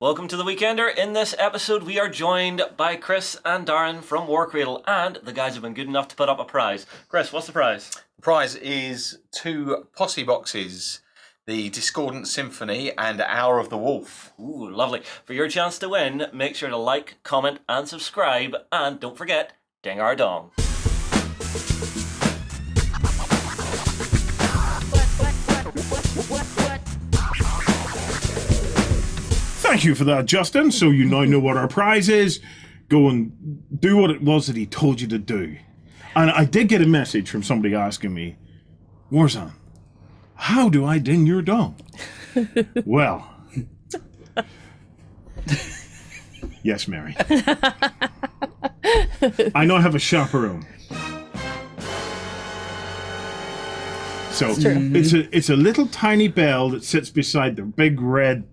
Welcome to The Weekender. In this episode, we are joined by Chris and Darren from Warcradle, and the guys have been good enough to put up a prize. Chris, what's the prize? The prize is 2 posse boxes, the Discordant Symphony and Hour of the Wolf. Ooh, lovely. For your chance to win, make sure to like, comment, and subscribe, and don't forget, ding our dong. Thank you for that, Justin. So you now know what our prize is. Go and do what it was that he told you to do. And I did get a message from somebody asking me, Warzone, how do I ding your dong? Well, yes, Mary. I now have a chaperone. So it's a little tiny bell that sits beside the big red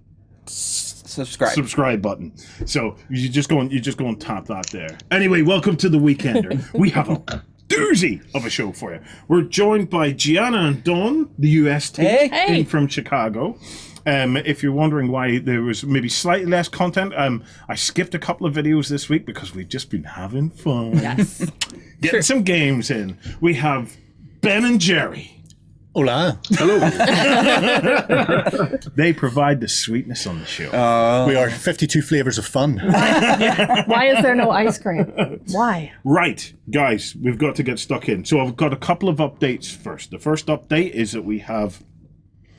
subscribe button. So you just go and tap that there. Anyway, welcome to The Weekender. We have a doozy of a show for you. We're joined by Gianna and Dawn, the US team, in from Chicago. If you're wondering why there was maybe slightly less content, I skipped a couple of videos this week because we've just been having fun. Yes. Getting some games in. We have Ben and Jerry. Hola. Hello. They provide the sweetness on the show. We are 52 flavors of fun. Why is there no ice cream? Why? Right, guys, we've got to get stuck in. So I've got a couple of updates first. The first update is that we have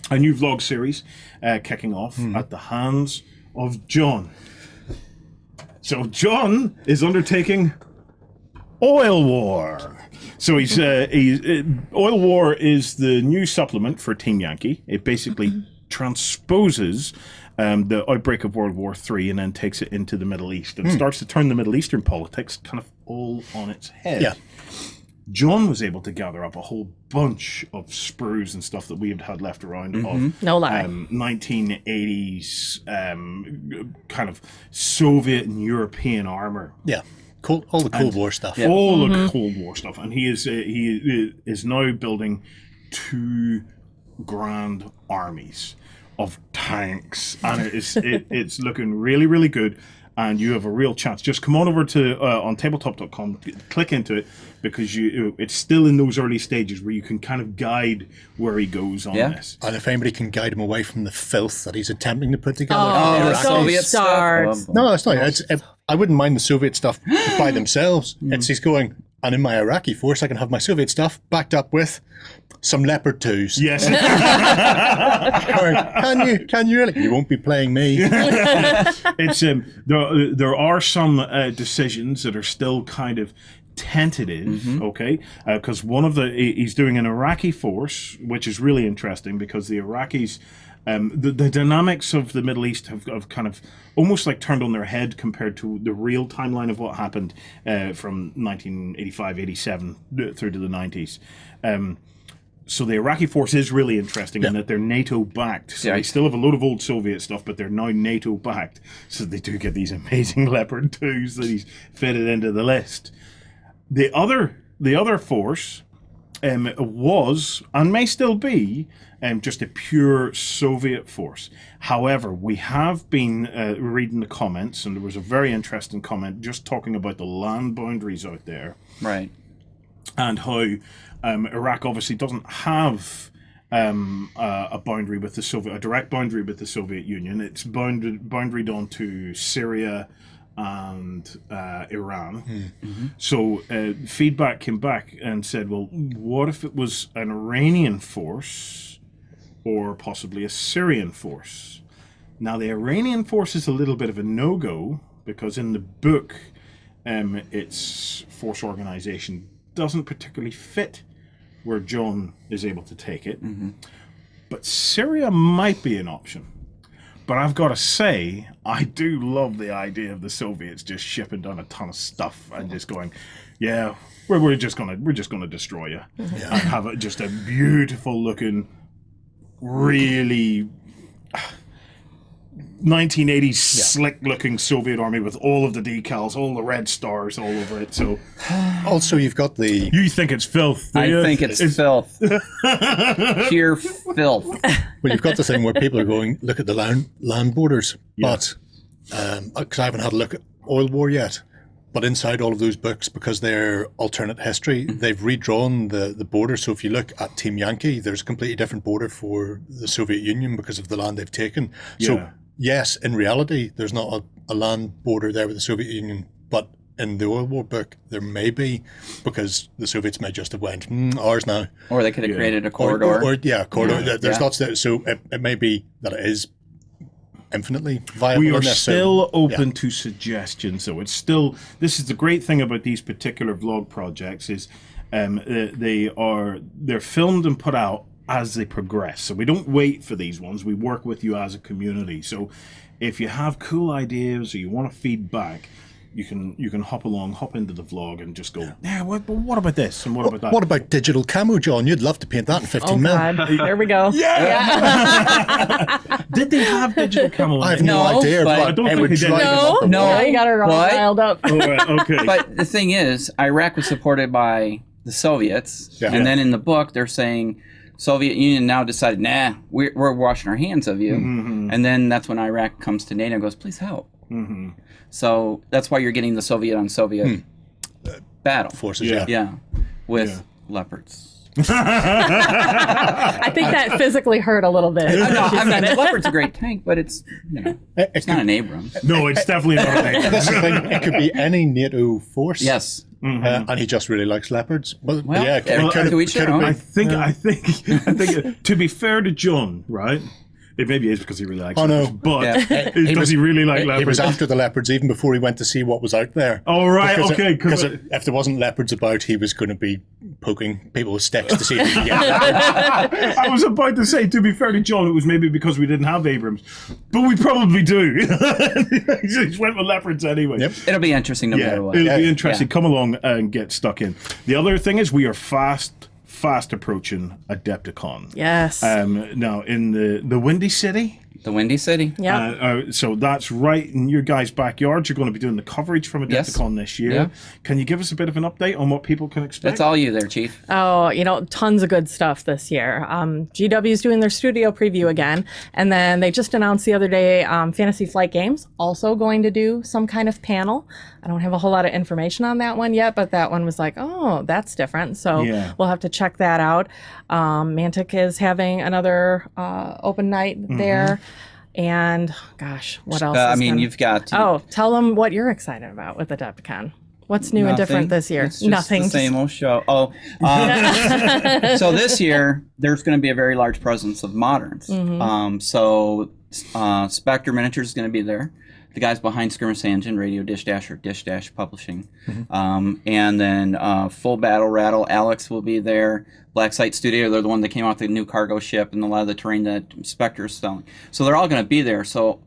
a new vlog series kicking off at the hands of John. So John is undertaking Oil War. So he's Oil War is the new supplement for Team Yankee. It basically transposes the outbreak of World War III and then takes it into the Middle East and starts to turn the Middle Eastern politics kind of all on its head. Yeah. John was able to gather up a whole bunch of sprues and stuff that we had had left around of No lie. 1980s kind of Soviet and European armor. Yeah. All the Cold War stuff. All the Cold War stuff. And he is now building 2 grand armies of tanks. And it's looking really, really good. And you have a real chance. Just come on over to OnTableTop.com, click into it, because it's still in those early stages where you can kind of guide where he goes on this. And if anybody can guide him away from the filth that he's attempting to put together. Oh, Soviet stuff. No, it's not. I wouldn't mind the Soviet stuff by themselves. It's he's going, and in my Iraqi force, I can have my Soviet stuff backed up with some Leopard 2s. Yes. Can you really? You won't be playing me. It's there are some decisions that are still kind of tentative, okay? Because he's doing an Iraqi force, which is really interesting because the Iraqis, the dynamics of the Middle East have kind of almost like turned on their head compared to the real timeline of what happened from 1985, 87 through to the 90s. So the Iraqi force is really interesting in that they're NATO-backed. So they still have a load of old Soviet stuff, but they're now NATO-backed. So they do get these amazing Leopard 2s that he's fitted into the list. The other force was, and may still be, just a pure Soviet force. However, we have been reading the comments, and there was a very interesting comment just talking about the land boundaries out there. Right. And how Iraq obviously doesn't have a boundary with a direct boundary with the Soviet Union. It's boundaried onto Syria and Iran. So feedback came back and said, well, what if it was an Iranian force or possibly a Syrian force? Now, the Iranian force is a little bit of a no-go because in the book, its force organization doesn't particularly fit where John is able to take it. But Syria might be an option. But I've got to say, I do love the idea of the Soviets just shipping down a ton of stuff and just going, yeah, we're just gonna destroy you and have just a beautiful looking, really 1980s slick looking Soviet army with all of the decals, all the red stars all over it. So also you've got the... You think it's filth, do you? I think it's filth. Pure filth. Well, you've got the thing where people are going, look at the land borders. Yeah. But because I haven't had a look at Oil War yet. But inside all of those books, because they're alternate history, they've redrawn the border. So if you look at Team Yankee, there's a completely different border for the Soviet Union because of the land they've taken. Yeah. So yes, in reality, there's not a land border there with the Soviet Union, but in the Oil War book, there may be, because the Soviets may just have went, ours now. Or they could have created a corridor. Or corridor. There's lots there. So it may be that it is infinitely viable. We are in this, still open to suggestions, though. It's still, this is the great thing about these particular vlog projects is they're filmed and put out as they progress. So we don't wait for these ones. We work with you as a community. So if you have cool ideas or you want to feed back, you can hop into the vlog and just go, but what about this and what about that? What about digital camo, John? You'd love to paint that in 15 mil. God. There we go. Did they have digital camo? I have no idea, but I don't it think would they did. drive them No, up the no. wall. Now you got her all What? riled up. Oh, right, okay. But the thing is, Iraq was supported by the Soviets, Yeah. and then in the book they're saying Soviet Union now decided, we're washing our hands of you, and then that's when Iraq comes to NATO and goes, please help. So that's why you're getting the Soviet on Soviet battle Forces, with leopards. I think that physically hurt a little bit. I mean, the leopard's a great tank, but it's it's not an Abrams. No, it's definitely not an Abrams. That's the thing. It could be any NATO force. Yes. And he just really likes leopards. But Well, yeah, to each their own. I think, to be fair to John, right? It maybe is because he really likes leopards, but does he really like leopards? He was after the leopards even before he went to see what was out there. Oh, right, okay. Because if there wasn't leopards about, he was going to be poking people with sticks to see if he could get leopards. I was about to say, to be fair to John, it was maybe because we didn't have Abrams, but we probably do. He just went with leopards anyway. Yep. It'll be interesting no matter what. It'll be interesting. Come along and get stuck in. The other thing is we are fast approaching AdeptiCon. Yes. Now in the Windy City. The Windy City. Yeah. So that's right in your guys' backyard. You're going to be doing the coverage from AdeptiCon this year. Yeah. Can you give us a bit of an update on what people can expect? That's all you there, Chief. Oh, tons of good stuff this year. GW's doing their studio preview again. And then they just announced the other day Fantasy Flight Games also going to do some kind of panel. I don't have a whole lot of information on that one yet, but that one was like, oh, that's different. So we'll have to check that out. Mantic is having another open night there. And gosh, what else? You've got. Tell them what you're excited about with AdeptiCon. What's new and different this year? It's just Nothing. The same old show. So this year there's going to be a very large presence of moderns. So Spectre Miniatures is going to be there. The guys behind Skirmish Engine, Radio Dish Dash or Dish Dash Publishing, and then Full Battle Rattle. Alex will be there. Black Site Studio, they're the one that came out with the new cargo ship and a lot of the terrain that Spectre is selling. So they're all going to be there. So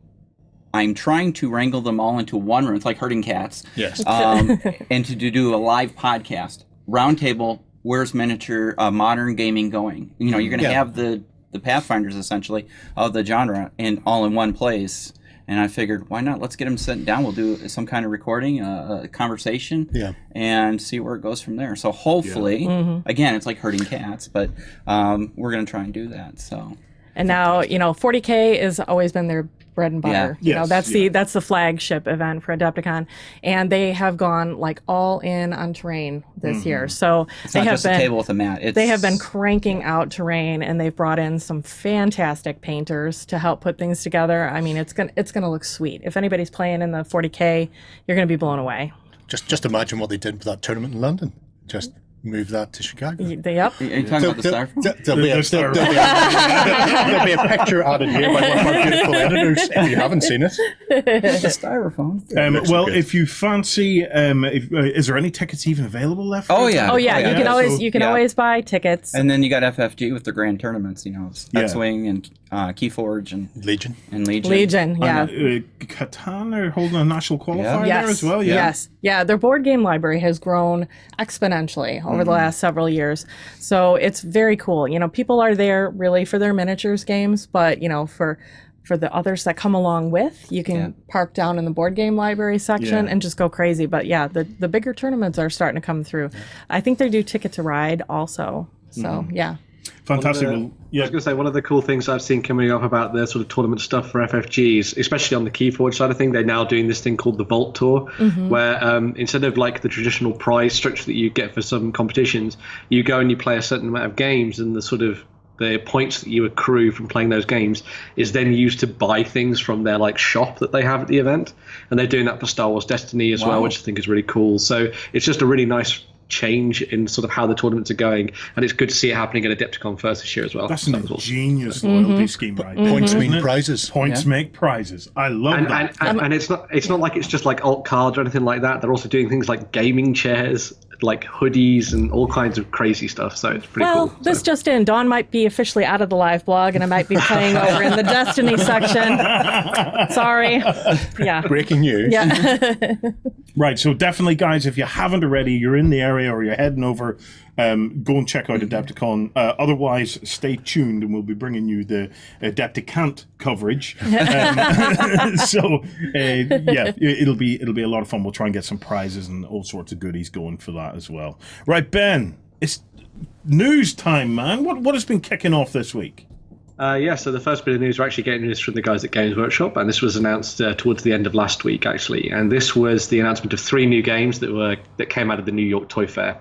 I'm trying to wrangle them all into one room. It's like herding cats. Yes. And to do a live podcast. Roundtable, where's miniature modern gaming going? You're going to have the Pathfinders, essentially, of the genre, and all in one place. And I figured, why not? Let's get them sitting down. We'll do some kind of recording, a conversation, and see where it goes from there. So hopefully, again, it's like herding cats, but we're going to try and do that. So. And now, 40K has always been their bread and butter. Yeah. That's the flagship event for AdeptiCon, and they have gone like all in on terrain this year. So it's not just a table with a mat. They have been cranking out terrain, and they've brought in some fantastic painters to help put things together. I mean, it's gonna look sweet. If anybody's playing in the 40K, you're gonna be blown away. Just imagine what they did with that tournament in London. Just move that to Chicago. Yep. Are you talking about the styrofoam? There'll be a picture added here by one of our beautiful editors if you haven't seen it. The styrofoam. If you fancy, is there any tickets even available left? Oh yeah. You can always buy tickets. And then you got FFG with the grand tournaments. It's X-Wing and Keyforge and Legion. Legion, yeah. Catan are holding a national qualifier there as well. Yes. Their board game library has grown exponentially over the last several years. So it's very cool. People are there really for their miniatures games, but for the others that come along with, you can park down in the board game library section and just go crazy. But the bigger tournaments are starting to come through. I think they do Ticket to Ride also. So Fantastic. I Well, yeah. was going to say, one of the cool things I've seen coming up about the sort of tournament stuff for FFGs, especially on the Keyforge side of thing, they're now doing this thing called the Vault Tour, where instead of like the traditional prize structure that you get for some competitions, you go and you play a certain amount of games, and the points that you accrue from playing those games is then used to buy things from their like shop that they have at the event. And they're doing that for Star Wars Destiny as well, which I think is really cool. So it's just a really nice change in sort of how the tournaments are going, and it's good to see it happening at AdeptiCon first this year as well. That's an ingenious loyalty scheme, right? Points Isn't mean it? prizes. Points make prizes. I love that. And it's not like it's just like alt cards or anything like that. They're also doing things like gaming chairs, like hoodies, and all kinds of crazy stuff. So it's pretty cool. Well, this just in. Dawn might be officially out of the live blog, and I might be playing over in the Destiny section. Sorry. Yeah. Breaking news. Yeah. Right, so definitely, guys, if you haven't already, you're in the area or you're heading over, go and check out Adepticon. Otherwise, stay tuned, and we'll be bringing you the Adepticant coverage. It'll be a lot of fun. We'll try and get some prizes and all sorts of goodies going for that as well. Right, Ben, it's news time, man. What has been kicking off this week? So the first bit of news, we're actually getting this from the guys at Games Workshop, and this was announced towards the end of last week, actually. And this was the announcement of 3 new games that came out of the New York Toy Fair.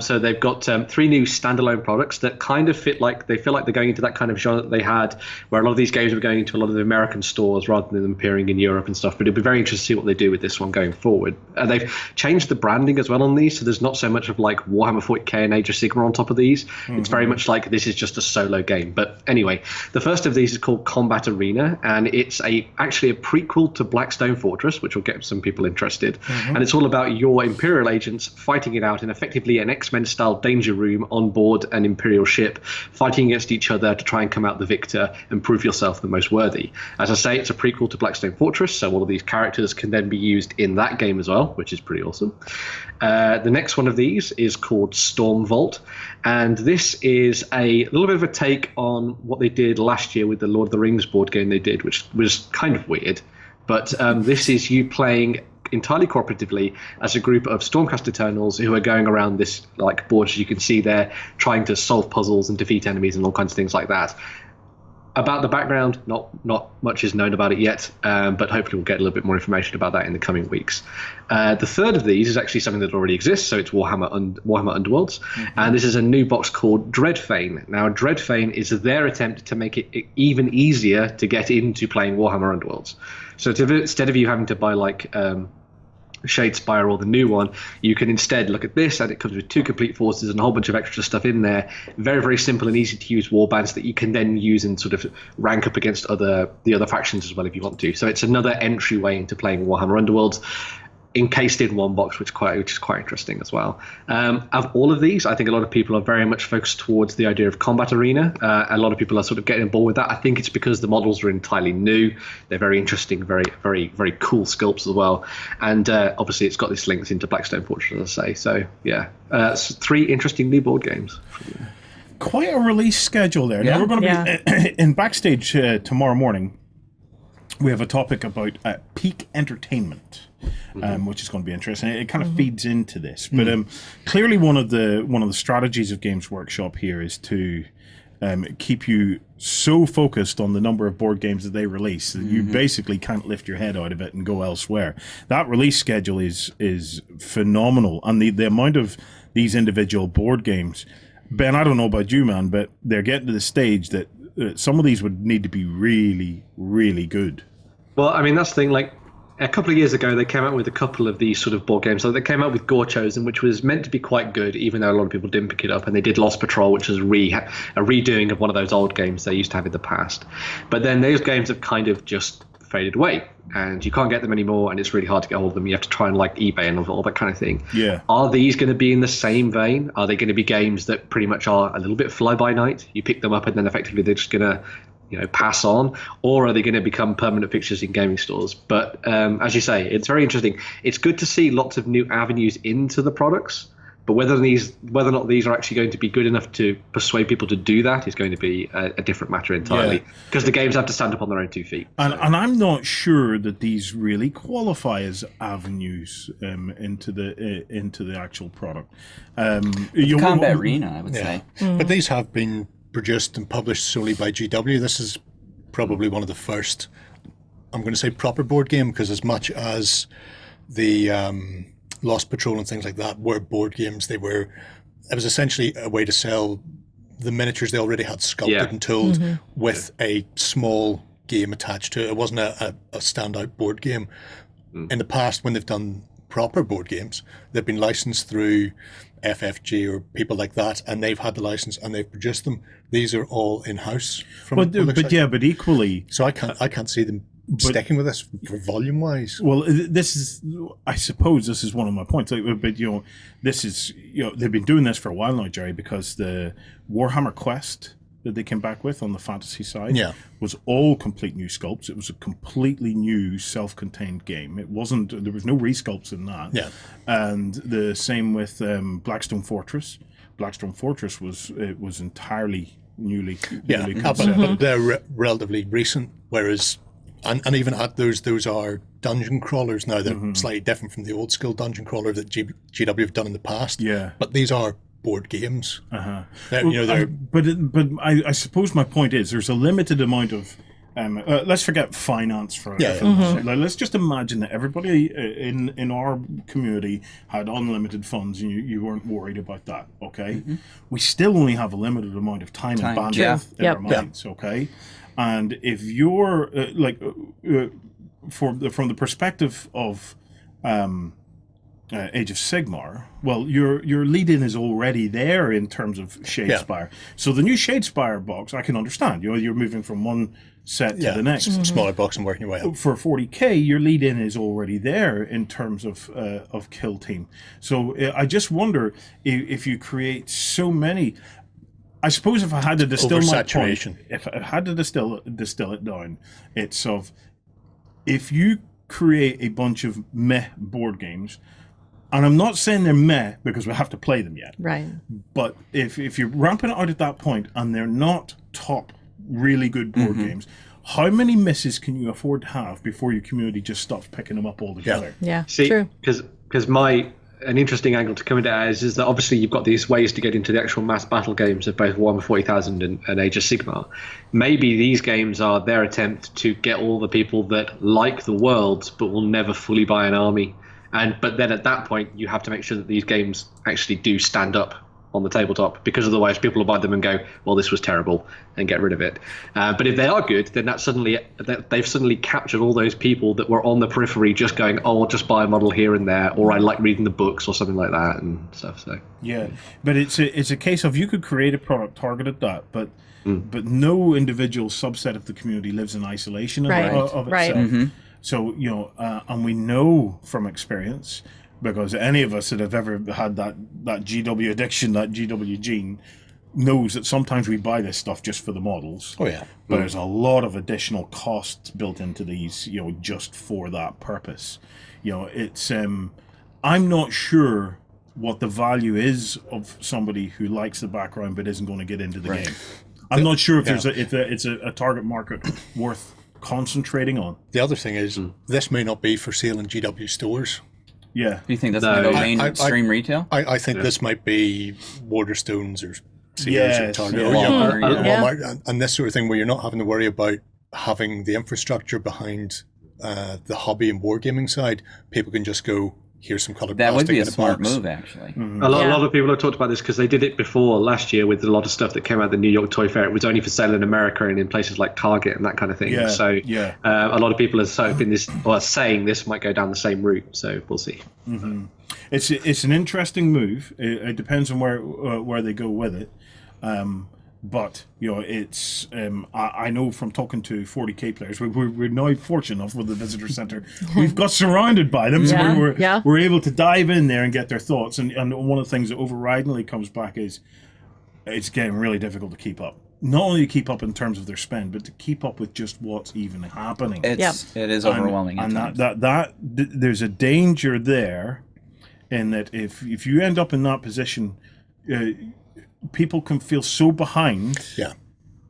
So they've got 3 new standalone products that kind of feel like they're going into that kind of genre that they had, where a lot of these games were going into a lot of the American stores rather than them appearing in Europe and stuff. But it'll be very interesting to see what they do with this one going forward. They've changed the branding as well on these, so there's not so much of like Warhammer 40k and Age of Sigmar on top of these. It's very much like this is just a solo game. But anyway, the first of these is called Combat Arena, and it's actually a prequel to Blackstone Fortress, which will get some people interested. And it's all about your Imperial agents fighting it out in effectively an X-Men style danger room on board an Imperial ship, fighting against each other to try and come out the victor and prove yourself the most worthy. As I say, it's a prequel to Blackstone Fortress, so all of these characters can then be used in that game as well, which is pretty awesome. The next one of these is called Storm Vault, and this is a little bit of a take on what they did last year with the Lord of the Rings board game they did, which was kind of weird. But this is you playing entirely cooperatively as a group of Stormcast Eternals who are going around this like board, as you can see there, trying to solve puzzles and defeat enemies and all kinds of things like that. About the background, not much is known about it yet, but hopefully we'll get a little bit more information about that in the coming weeks. The third of these is actually something that already exists, so it's Warhammer Underworlds, and this is a new box called Dreadfane. Now, Dreadfane is their attempt to make it even easier to get into playing Warhammer Underworlds. So instead of you having to buy like Shadespire or the new one, you can instead look at this, and it comes with 2 complete forces and a whole bunch of extra stuff in there. Very, very simple and easy to use warbands that you can then use and sort of rank up against the other factions as well if you want to. So it's another entryway into playing Warhammer Underworlds, encased in one box, which is quite interesting as well. Of all of these, I think a lot of people are very much focused towards the idea of Combat Arena. A lot of people are sort of getting on board with that. I think it's because the models are entirely new. They're very interesting, very, very, very cool sculpts as well. And obviously it's got this links into Blackstone Fortress, as I say. So yeah, 3 interesting new board games. Quite a release schedule there. Now we're going to be in backstage tomorrow morning. We have a topic about peak entertainment, which is going to be interesting. It kind of feeds into this, but clearly one of the strategies of Games Workshop here is to keep you so focused on the number of board games that they release that you basically can't lift your head out of it and go elsewhere. That release schedule is phenomenal, and the amount of these individual board games. Ben, I don't know about you, man, but they're getting to the stage that some of these would need to be really, really good. Well, I mean, that's the thing, like, a couple of years ago, they came out with a couple of these sort of board games. So they came out with Gore Chosen, which was meant to be quite good, even though a lot of people didn't pick it up. And they did Lost Patrol, which was a redoing of one of those old games they used to have in the past. But then those games have kind of just faded away, and you can't get them anymore, and it's really hard to get hold of them. You have to try and like eBay and all that kind of thing. Yeah. Are these going to be in the same vein? Are they going to be games that pretty much are a little bit fly-by-night? You pick them up and then effectively they're just going to pass on, or are they going to become permanent fixtures in gaming stores? But as you say, it's very interesting. It's good to see lots of new avenues into the products, But whether or not these are actually going to be good enough to persuade people to do that is going to be a different matter entirely, because the games have to stand up on their own 2 feet. And I'm not sure that these really qualify as avenues into the actual product. Combat Arena, I would say. But these have been produced and published solely by GW. This is probably one of the first, I'm going to say, proper board game, because as much as the Lost Patrol and things like that were board games, it was essentially a way to sell the miniatures they already had sculpted and tooled with a small game attached to it. It wasn't a standout board game. In the past, when they've done proper board games, they've been licensed through FFG or people like that, and they've had the license and they've produced them. These are all in-house. But equally, so I can't see them sticking with this for volume wise. Well, I suppose this is one of my points. But this is they've been doing this for a while now, Jerry, because the Warhammer Quest that they came back with on the fantasy side was all complete new sculpts. It was a completely new self-contained game. There was no resculpts in that. Yeah. And the same with Blackstone Fortress. Blackstone Fortress was entirely newly conceived. But they're relatively recent, whereas and even at those are dungeon crawlers now. They're slightly different from the old school dungeon crawler that GW have done in the past. Yeah. But these are board games. But I suppose my point is there's a limited amount of let's forget finance for let's just imagine that everybody in our community had unlimited funds and you weren't worried about that. Okay, we still only have a limited amount of time and bandwidth in our minds. Okay, and if you're from the perspective of Age of Sigmar, well, your lead-in is already there in terms of Shadespire. So the new Shadespire box, I can understand. You're moving from one set to the next. Smaller box and working your way up. For 40k, your lead-in is already there in terms of Kill Team. So I just wonder if you create so many. I suppose if I had to distill my point, if I had to distill it down, it's if you create a bunch of meh board games. And I'm not saying they're meh because we have to play them yet. Right. But if you're ramping it out at that point and they're not top, really good board games, how many misses can you afford to have before your community just stops picking them up altogether? Yeah, See, true. Because an interesting angle to come into that is that obviously you've got these ways to get into the actual mass battle games of both Warhammer 40,000 and Age of Sigmar. Maybe these games are their attempt to get all the people that like the world but will never fully buy an army. But then at that point, you have to make sure that these games actually do stand up on the tabletop, because otherwise people will buy them and go, well, this was terrible, and get rid of it. But if they are good, then they've suddenly captured all those people that were on the periphery just going, oh, I'll just buy a model here and there, or I like reading the books or something like that and stuff. So but it's a case of you could create a product targeted that, but no individual subset of the community lives in isolation of itself. So, and we know from experience, because any of us that have ever had that GW addiction, that GW gene, knows that sometimes we buy this stuff just for the models. Oh, yeah. But there's a lot of additional costs built into these, just for that purpose. It's, I'm not sure what the value is of somebody who likes the background but isn't going to get into the game. I'm not sure if it's a target market worth concentrating on. The other thing is, this may not be for sale in GW stores. Yeah. Do you think that's going to go mainstream retail? I think this might be Waterstones or Sears or Target or Walmart and this sort of thing, where you're not having to worry about having the infrastructure behind the hobby and wargaming side. People can just go, here's some colored plastic. That would be a in smart box. move, actually. A lot of people have talked about this because they did it before last year with a lot of stuff that came out of the New York Toy Fair. It was only for sale in America and in places like Target and that kind of thing. A lot of people are saying this might go down the same route. So we'll see. It's an interesting move. It depends on where they go with it. But it's I know from talking to 40k players, we're now fortunate enough with the visitor center. We've got surrounded by them, so we're able to dive in there and get their thoughts. And one of the things that overridingly comes back is it's getting really difficult to keep up. Not only to keep up in terms of their spend, but to keep up with just what's even happening. It is overwhelming. And that there's a danger there in that if you end up in that position, people can feel so behind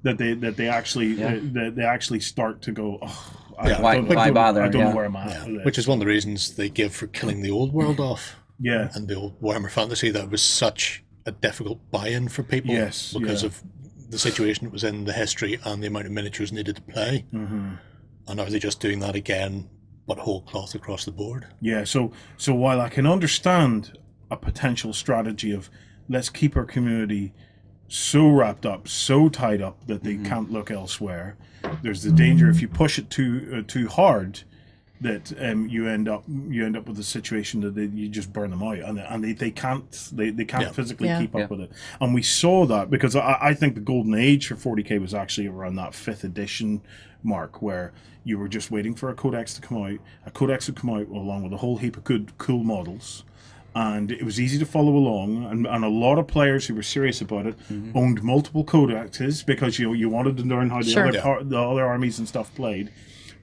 that they actually start to go, oh, Why bother? I don't know where I'm at. Yeah. Which is one of the reasons they give for killing the old world off. Yeah. And the old Warhammer Fantasy, that was such a difficult buy-in for people because of the situation it was in, the history, and the amount of miniatures needed to play. Mm-hmm. And are they just doing that again, but whole cloth across the board? Yeah, so while I can understand a potential strategy of let's keep our community so wrapped up, so tied up that they can't look elsewhere, there's the danger if you push it too hard that you end up with a situation that you just burn them out, and they can't physically keep up with it. And we saw that because I think the golden age for 40k was actually around that 5th edition mark, where you were just waiting for a codex to come out. A codex would come out along with a whole heap of good, cool models, and it was easy to follow along. And a lot of players who were serious about it owned multiple codexes because you wanted to learn how the other armies and stuff played.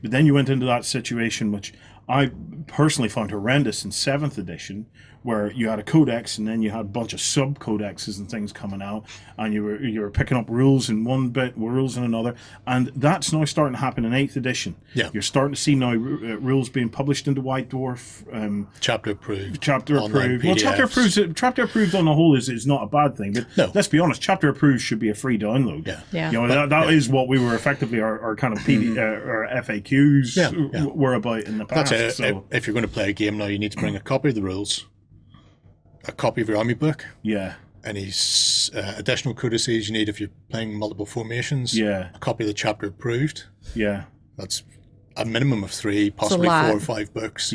But then you went into that situation, which I personally found horrendous in 7th edition, where you had a codex and then you had a bunch of sub-codexes and things coming out, and you were picking up rules in one bit, rules in another, and that's now starting to happen in 8th edition. Yeah. You're starting to see now rules being published into White Dwarf. Chapter approved. Chapter approved. PDFs. Well, chapter approved on the whole is not a bad thing, but let's be honest, chapter approved should be a free download. Yeah. You know, that is what we were effectively our kind of our FAQs were about in the past. That's it. If you're going to play a game now, you need to bring a copy of the rules, a copy of your army book, any additional codices you need if you're playing multiple formations, a copy of the chapter approved. That's a minimum of 3, possibly 4 or 5 books.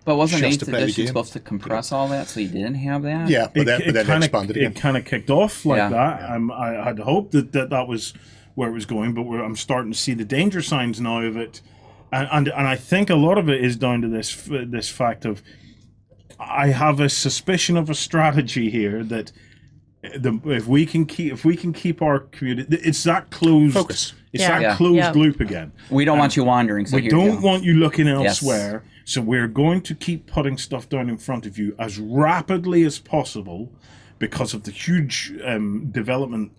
But wasn't 8th edition supposed to compress all that, so you didn't have that? Yeah, but then expanded again. It kind of kicked off like that. I had hoped that was where it was going, but I'm starting to see the danger signs now of it, and I think a lot of it is down to this fact of, I have a suspicion of a strategy here that if we can keep our community, it's that closed focus. It's that closed loop again. We don't want you wandering. So we don't want you looking elsewhere. So we're going to keep putting stuff down in front of you as rapidly as possible because of the huge development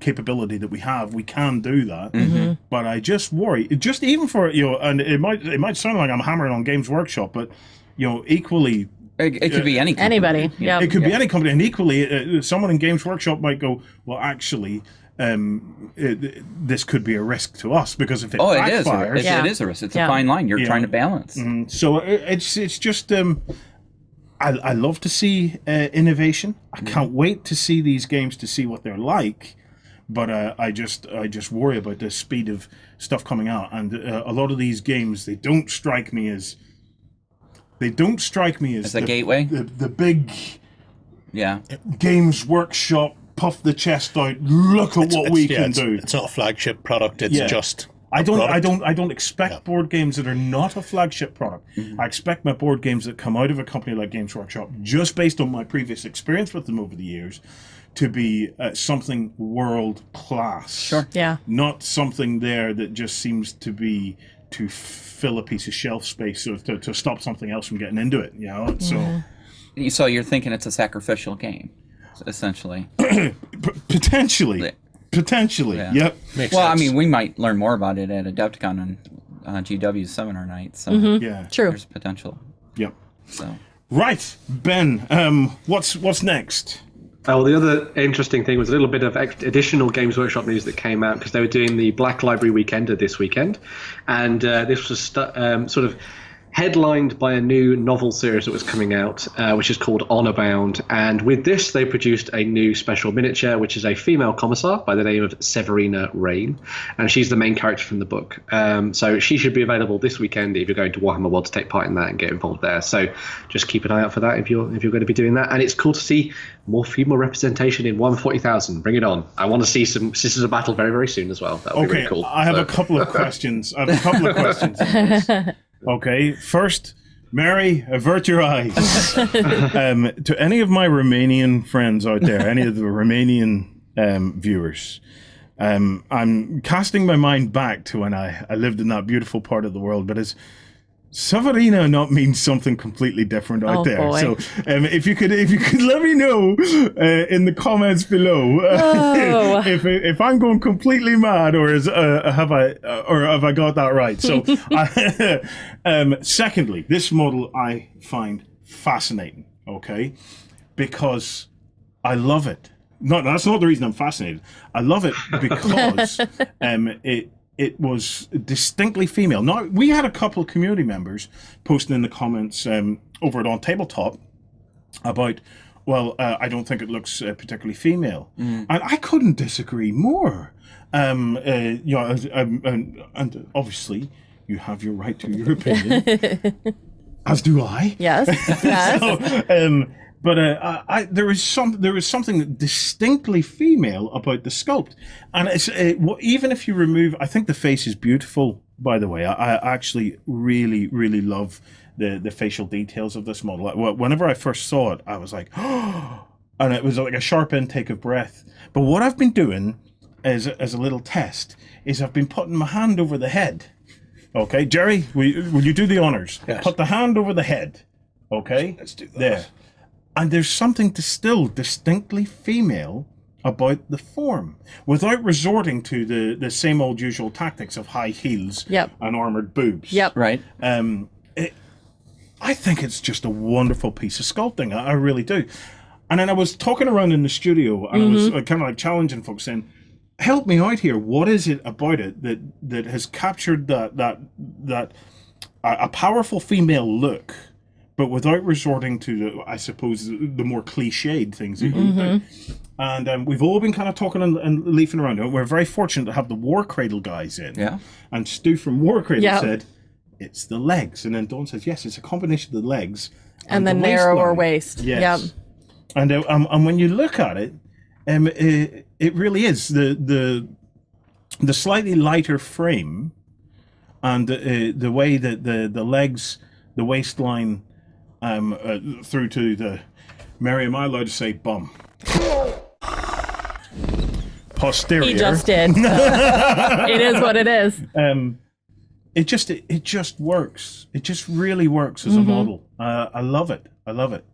capability that we have. We can do that, but I just worry. Just even for and it might sound like I'm hammering on Games Workshop, but equally, it could be any company. Anybody. Yeah, it could be any company, and equally, someone in Games Workshop might go, well, actually, this could be a risk to us because if it backfires, it is a risk. It's a fine line you're trying to balance. So it's just. I love to see innovation. I can't wait to see these games to see what they're like, but I just worry about the speed of stuff coming out, and a lot of these games they don't strike me as a gateway. The big Games Workshop puff the chest out. Look at what we can do. It's not a flagship product. It's just. I don't expect board games that are not a flagship product. I expect my board games that come out of a company like Games Workshop, just based on my previous experience with them over the years, to be something world class. Sure. Yeah. Not something there that just seems to be to fill a piece of shelf space or to stop something else from getting into it. So you're thinking it's a sacrificial game, essentially. Potentially. Yep. Makes sense. I mean, we might learn more about it at AdeptiCon on GW's seminar night. So true. There's potential. Yep. So right, Ben. What's next? Oh, the other interesting thing was a little bit of additional Games Workshop news that came out because they were doing the Black Library Weekender this weekend, and this was sort of headlined by a new novel series that was coming out, which is called Honor Bound. And with this, they produced a new special miniature, which is a female Commissar by the name of Severina Raine. And she's the main character from the book. So she should be available this weekend if you're going to Warhammer World to take part in that and get involved there. So just keep an eye out for that if you're going to be doing that. And it's cool to see more female representation in Warhammer 40,000. Bring it on. I want to see some Sisters of Battle very, very soon as well. That would be really cool. I have a couple of questions. On this. Okay, first, Mary, avert your eyes. To any of my Romanian friends out there, any of the Romanian viewers, I'm casting my mind back to when I lived in that beautiful part of the world. But Severina not means something completely different out there. boy. So if you could let me know in the comments below if I'm going completely mad or have I got that right. So secondly, this model I find fascinating, okay? Because I love it. No, that's not the reason I'm fascinated. I love it because it was distinctly female. Now, we had a couple of community members posting in the comments over at OnTableTop about, well, I don't think it looks particularly female. And I couldn't disagree more. And obviously, you have your right to your opinion, as do I. Yes. Yes. But there was something distinctly female about the sculpt, and it's even if you remove, I think the face is beautiful. By the way, I actually really love the facial details of this model. Whenever I first saw it, I was like, oh, and it was like a sharp intake of breath. But what I've been doing as a little test is I've been putting my hand over the head. Okay, Jerry, will you do the honors? Yes. Put the hand over the head. Okay, Let's do that. There. And there's something still distinctly female about the form, without resorting to the same old usual tactics of high heels and armored boobs. Yep. Right. I think it's just a wonderful piece of sculpting. I really do. And then I was talking around in the studio, and I was kind of like challenging folks, saying, "Help me out here. What is it about it that has captured that a powerful female look?" But without resorting to, I suppose, the more cliched things that you do. And we've all been kind of talking and leafing around it. We're very fortunate to have the Warcradle guys in. Yeah. And Stu from Warcradle said, it's the legs. And then Dawn says, yes, it's a combination of the legs And the narrower waist. Yes. Yep. And when you look at it, it really is the slightly lighter frame and the way that the legs, the waistline, through to the, Mary, am I allowed to say bum? Posterior. He just did. So it is what it is. It just works. It just really works as a model. I love it. I love it.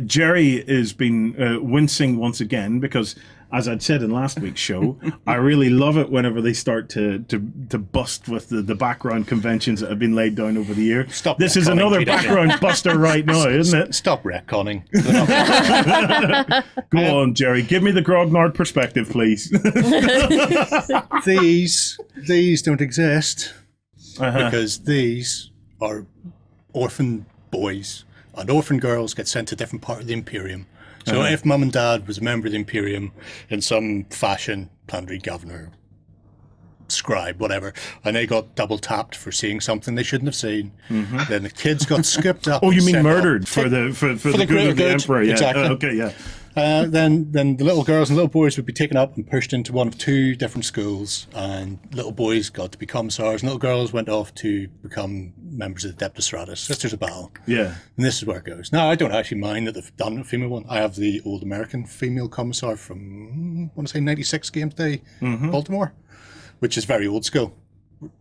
Jerry has been wincing once again because, as I'd said in last week's show, I really love it whenever they start to bust with the background conventions that have been laid down over the year. Stop This is retconning, another Peter. background buster right now, isn't it? Stop retconning. Go on, Jerry. Give me the grognard perspective, please. These don't exist because these are orphan boys, and orphan girls get sent to a different part of the Imperium. So if mum and dad was a member of the Imperium in some fashion, Planetary Governor, scribe, whatever, and they got double tapped for seeing something they shouldn't have seen, then the kids got scooped up. Oh, you and mean sent murdered off for the good greater of the good. Emperor? Yeah. Exactly. Okay, yeah. Then the little girls and little boys would be taken up and pushed into one of two different schools, and little boys got to be commissars, and little girls went off to become members of the Adeptistratus, Sisters of Battle. Yeah. And this is where it goes. Now, I don't actually mind that they've done a female one. I have the old American female commissar from, I want to say, 96 Games Day, Baltimore, which is very old school.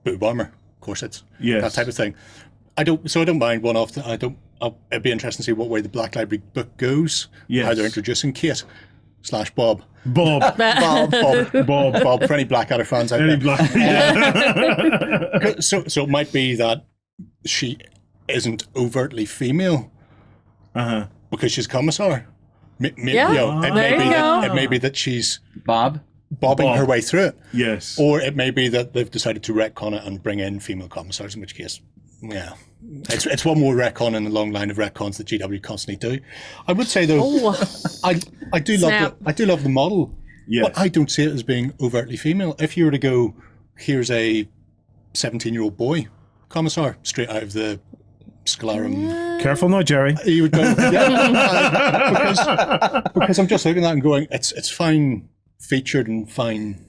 Boob armor, corsets, that type of thing. I don't mind one off. It'd be interesting to see what way the Black Library book goes. Yes. How they're introducing Kate / Bob. Bob. Bob, for any Blackadder fans out there. So it might be that she isn't overtly female because she's commissar. It may be that she's bobbing her way through it. Yes. Or it may be that they've decided to retcon it and bring in female commissars, in which case, yeah. It's one more retcon in the long line of retcons that GW constantly do. I would say though, I do love the model. Yes. But I don't see it as being overtly female. If you were to go, here's a 17-year-old boy commissar straight out of the Scalarum. Careful now, Jerry. You would go, because I'm just looking at that and going, it's fine featured and fine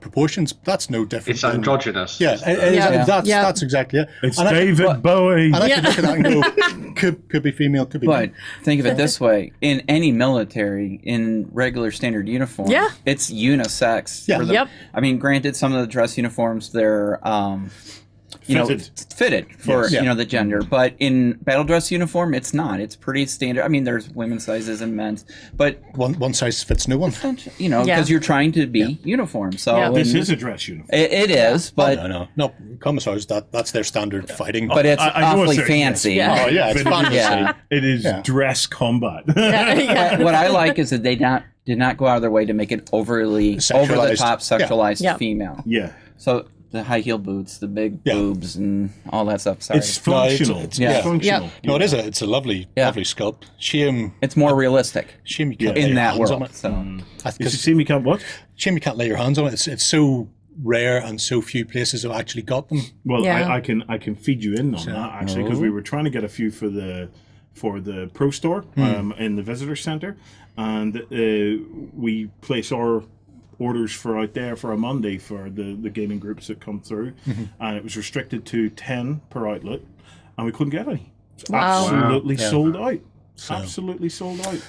proportions. That's no different. It's androgynous. Yeah, that's exactly it. It's David Bowie. And I could look at that and go, could be female, could be But male. think of it this way: in any military, in regular standard uniform, it's unisex. Yeah. I mean, granted, some of the dress uniforms they're, fitted fitted for Yes. the gender. But in battle dress uniform, it's not. It's pretty standard. I mean, there's women's sizes and men's, but One size fits no one. because you're trying to be uniform. So Yeah. This is a dress uniform. it is, but No, Commissars, that's their standard fighting. but it's I know awfully it's a- fancy. Yeah. Oh, yeah, it's But fantasy. Yeah. It is Yeah. dress combat. What I like is that they did not go out of their way to make it overly over the top sexualized Yeah. female. Yeah. So the high heel boots, the big Yeah. boobs, and all that stuff. Sorry, It's functional. it's- It's yeah. functional. Yep. No, it's a lovely sculpt. Shame it's more realistic you can't lay in your that hands on world. it. So Did you see me come? What? Shame you can't lay your hands on it. It's so rare and so few places have actually got them. Well, Yeah. I can feed you in on that actually because we were trying to get a few for the Pro Store in the visitor center, and we place our orders for out there for a Monday for the gaming groups that come through, and it was restricted to 10 per outlet, and we couldn't get any. It's Wow. absolutely Yeah. sold out. Absolutely sold out.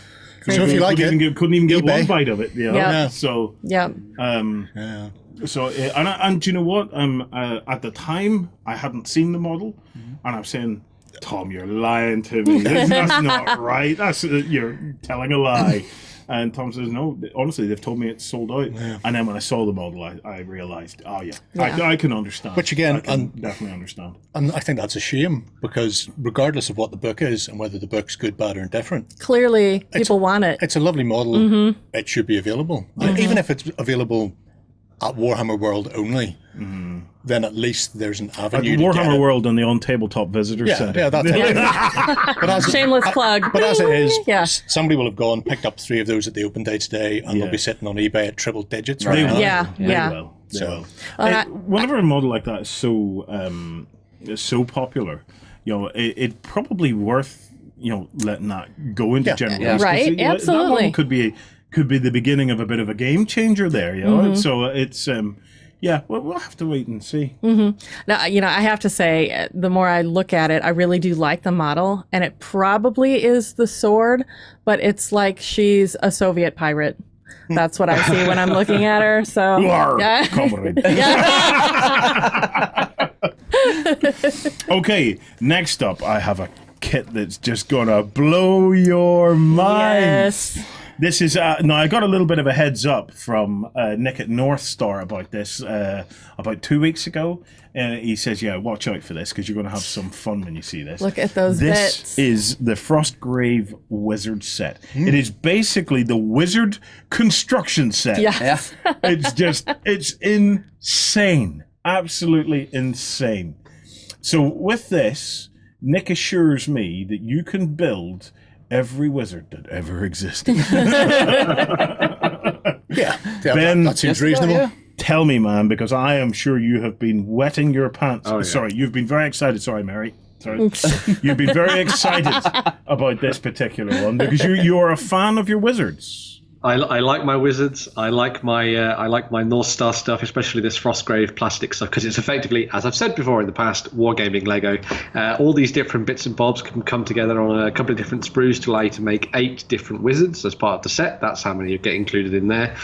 So if you like it, couldn't even get eBay. one bite of it. You know? Yeah. So. Yeah. Yeah. So and do you know what? At the time, I hadn't seen the model, and I'm saying, Tom, you're lying to me. That's not right. That's you're telling a lie. And Tom says, no, honestly, they've told me it's sold out. Yeah. And then when I saw the model, I realised, oh yeah, Yeah. I can understand. Which again, I can definitely understand. And I think that's a shame because regardless of what the book is and whether the book's good, bad, or indifferent, Clearly, people want it. it's a lovely model. It should be available. And even if it's available at Warhammer World only, then at least there's an At avenue to get Warhammer it. World and the OnTableTop Visitor Center. Yeah, that's it. But as Shameless plug. But as it is, Yeah. somebody will have gone, picked up 3 of those at the open day today, and Yeah. they'll be sitting on eBay at triple digits They right now. will. Yeah, They yeah. will. They So- will. And I- Whenever a model like that is so popular, it probably worth letting that go into general Yeah. use, 'cause, Right, that absolutely. model could be the beginning of a bit of a game changer there. So it's we'll have to wait and see. Now, I have to say, the more I look at it, I really do like the model, and it probably is the sword, but it's like she's a Soviet pirate. That's what I see when I'm looking at her. So, Arr, yeah. comrade. Okay, next up, I have a kit that's just gonna blow your mind. Yes. This is now. I got a little bit of a heads up from Nick at North Star about this about 2 weeks ago. He says, "Yeah, watch out for this because you're going to have some fun when you see this." Look at those This bits. is the Frostgrave Wizard Set. It is basically the Wizard construction set. yeah, It's insane, absolutely insane. So with this, Nick assures me that you can build every wizard that ever existed. Yeah, Ben, that seems yes, reasonable. yeah. Tell me, man, because I am sure you have been wetting your pants. Oh, yeah. Sorry, you've been very excited. Sorry, Mary. Sorry. You've been very excited about this particular one because you are a fan of your wizards. I like my wizards. I like my North Star stuff, especially this Frostgrave plastic stuff, because it's effectively, as I've said before in the past, wargaming Lego. All these different bits and bobs can come together on a couple of different sprues to allow you to make 8 different wizards as part of the set. That's how many you get included in there.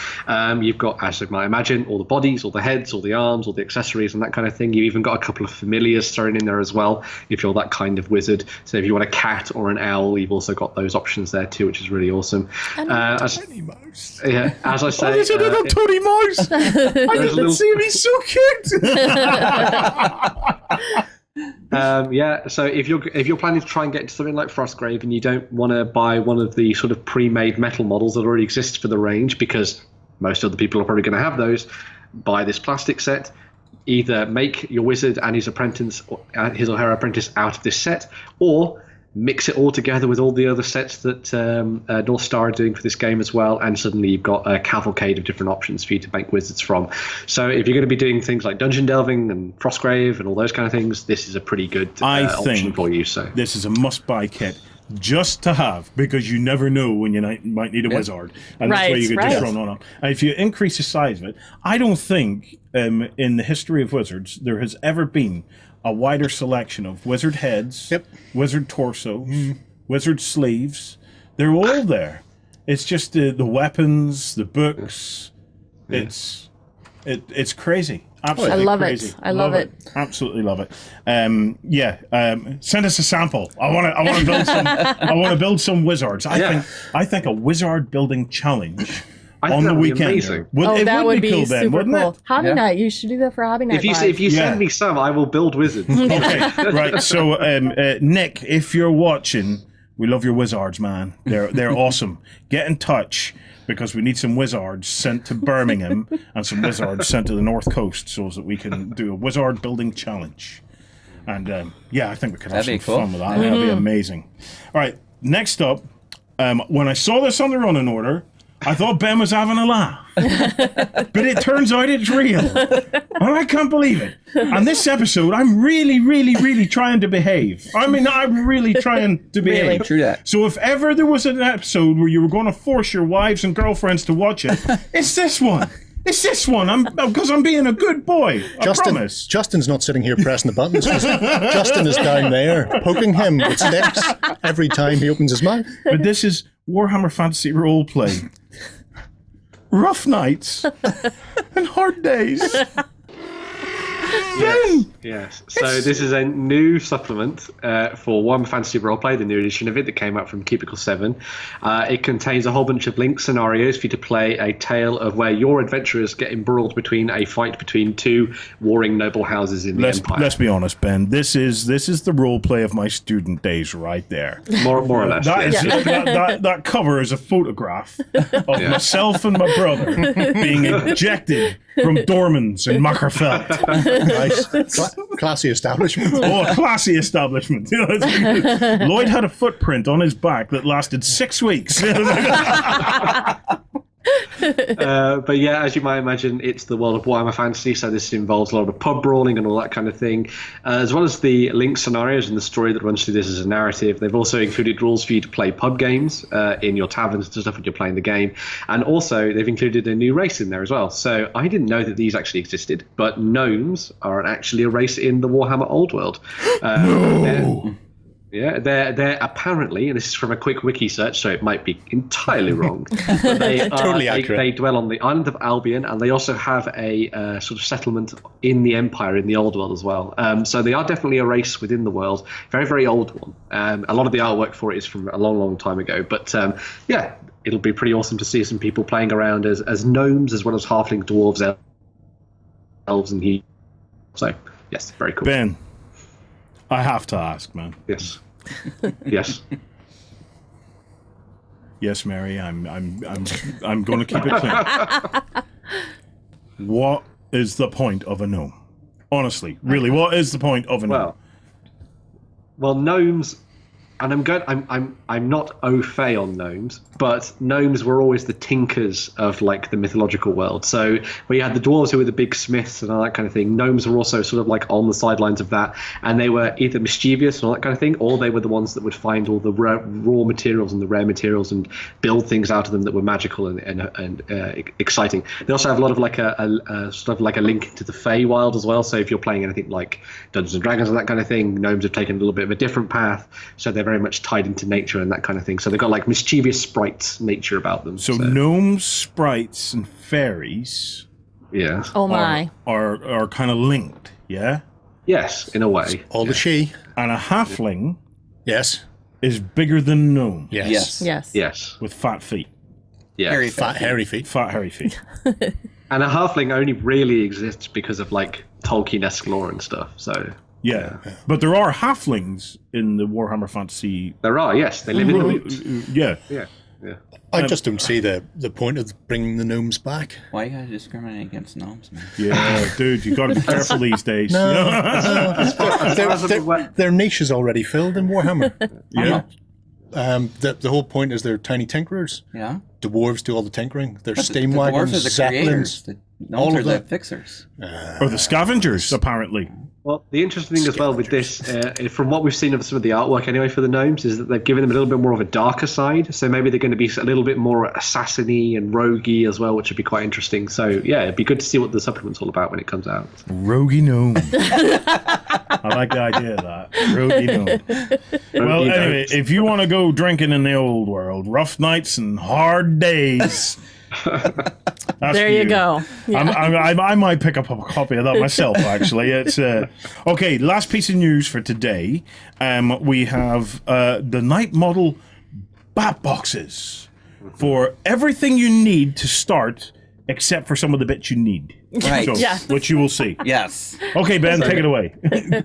You've got, as you might imagine, all the bodies, all the heads, all the arms, all the accessories, and that kind of thing. You've even got a couple of familiars thrown in there as well, if you're that kind of wizard. So if you want a cat or an owl, you've also got those options there too, which is really awesome. Mouse. Yeah, as I say, Tony Mouse. I there's a little- see him. He's so cute. Yeah, so if you're planning to try and get to something like Frostgrave and you don't want to buy one of the sort of pre-made metal models that already exist for the range, because most other people are probably going to have those, buy this plastic set. Either make your wizard and his apprentice, his or her apprentice, out of this set, or mix it all together with all the other sets that North Star are doing for this game as well, and suddenly you've got a cavalcade of different options for you to make wizards from. So if you're going to be doing things like dungeon delving and Frostgrave and all those kind of things, this is a pretty good option for you. So this is a must-buy kit just to have, because you never know when you might need a wizard, and that's Right, why you could right. just run on up. And if you increase the size of it, I don't think in the history of wizards there has ever been a wider selection of wizard heads, wizard torsos, wizard sleeves. They're all there. It's just the weapons, the books. It's crazy. Absolutely I love crazy. it. I love it. Absolutely love it. Send us a sample. I want to build some. I want to build some wizards. I think a wizard building challenge on the weekend. Amazing. That would be cool super then, wouldn't cool. it? Hobby night. You should do that for Hobby night. If you send me some, I will build wizards. Okay, right. So, Nick, if you're watching, we love your wizards, man. They're awesome. Get in touch because we need some wizards sent to Birmingham and some wizards sent to the North Coast so that we can do a wizard building challenge. And I think we could have some fun with that. Mm-hmm. That'd be amazing. All right, next up, when I saw this on the running order, I thought Ben was having a laugh. But it turns out it's real. And I can't believe it. And this episode, I'm really, really, really trying to behave. I mean, I'm really trying to behave. Really? True that. So if ever there was an episode where you were going to force your wives and girlfriends to watch it, it's this one. It's this one. Because I'm being a good boy. I promise. Justin's not sitting here pressing the buttons. Justin is down there poking him with sticks every time he opens his mouth. But this is Warhammer Fantasy Roleplay. Rough nights and hard days. Yes. So this is a new supplement for Warhammer Fantasy Roleplay, the new edition of it that came out from Cubicle 7. It contains a whole bunch of linked scenarios for you to play a tale of where your adventurers get embroiled between a fight between two warring noble houses in the Empire. Let's be honest, Ben. This is the roleplay of my student days right there. More or less. That cover is a photograph of myself and my brother being ejected from Dormans in Mackerfeld. Nice. Classy establishment. Oh, a classy establishment. Lloyd had a footprint on his back that lasted 6 weeks. But yeah, as you might imagine, it's the world of Warhammer Fantasy, so this involves a lot of pub brawling and all that kind of thing, as well as the linked scenarios and the story that runs through this as a narrative. They've also included rules for you to play pub games in your taverns and stuff when you're playing the game, and also they've included a new race in there as well. So I didn't know that these actually existed, but gnomes are actually a race in the Warhammer Old World. No. They're apparently, and this is from a quick wiki search, so it might be entirely wrong, but they are, Totally accurate. they dwell on the island of Albion, and they also have a sort of settlement in the Empire in the Old World as well. So they are definitely a race within the world, very, very old one. A lot of the artwork for it is from a long, long time ago, but it'll be pretty awesome to see some people playing around as gnomes as well as halfling, dwarves, elves, and he. So yes, very cool. Ben, I have to ask, man. Yes. Yes. Yes, Mary. I'm going to keep it clean. What is the point of a gnome? Honestly, really, what is the point of a gnome? Well, gnomes, and I'm not au fait on gnomes, but gnomes were always the tinkers of like the mythological world. So where you had the dwarves who were the big smiths and all that kind of thing, gnomes were also sort of like on the sidelines of that, and they were either mischievous and all that kind of thing, or they were the ones that would find all the raw materials and the rare materials and build things out of them that were magical and exciting. They also have a lot of like a sort of like a link to the Feywild as well. So if you're playing anything like Dungeons and Dragons and that kind of thing, gnomes have taken a little bit of a different path. So they're very much tied into nature and that kind of thing. So they've got like mischievous sprites nature about them. So gnomes, sprites, and fairies Oh my. are kind of linked, yeah? Yes, in a way. All the she. And a halfling Yes. is bigger than gnome. Yes. Yes. Yes. With fat feet. Yeah. Hairy Fat, hairy feet. Fat, hairy feet. And a halfling only really exists because of like Tolkien-esque lore and stuff. So Yeah. But there are halflings in the Warhammer Fantasy. there are, yes, they live in the woods. Yeah. Yeah. Yeah. I just don't see the point of bringing the gnomes back. Why you gotta discriminate against gnomes, man? Yeah, dude, you got to be careful these days. Their niche is already filled in Warhammer. Yeah. The whole point is they're tiny tinkerers. Yeah. Dwarves do all the tinkering. They're But steam the dwarves wagons, are the zeppelins. creators. The all gnomes are of the them. fixers. Or the scavengers, apparently. Well, the interesting thing as well with this, from what we've seen of some of the artwork anyway for the gnomes, is that they've given them a little bit more of a darker side. So maybe they're going to be a little bit more assassiny and roguey as well, which would be quite interesting. So yeah, it'd be good to see what the supplement's all about when it comes out. Roguey gnome. I like the idea of that. Roguey gnome. Well, anyway, if you want to go drinking in the old world, rough nights and hard days, That's There for you go. Yeah. I might pick up a copy of that myself, actually. It's okay, last piece of news for today. We have the Night Model bat boxes for everything you need to start, except for some of the bits you need. Right. So, Yeah. which you will see. Yes. Okay, Ben, take it away.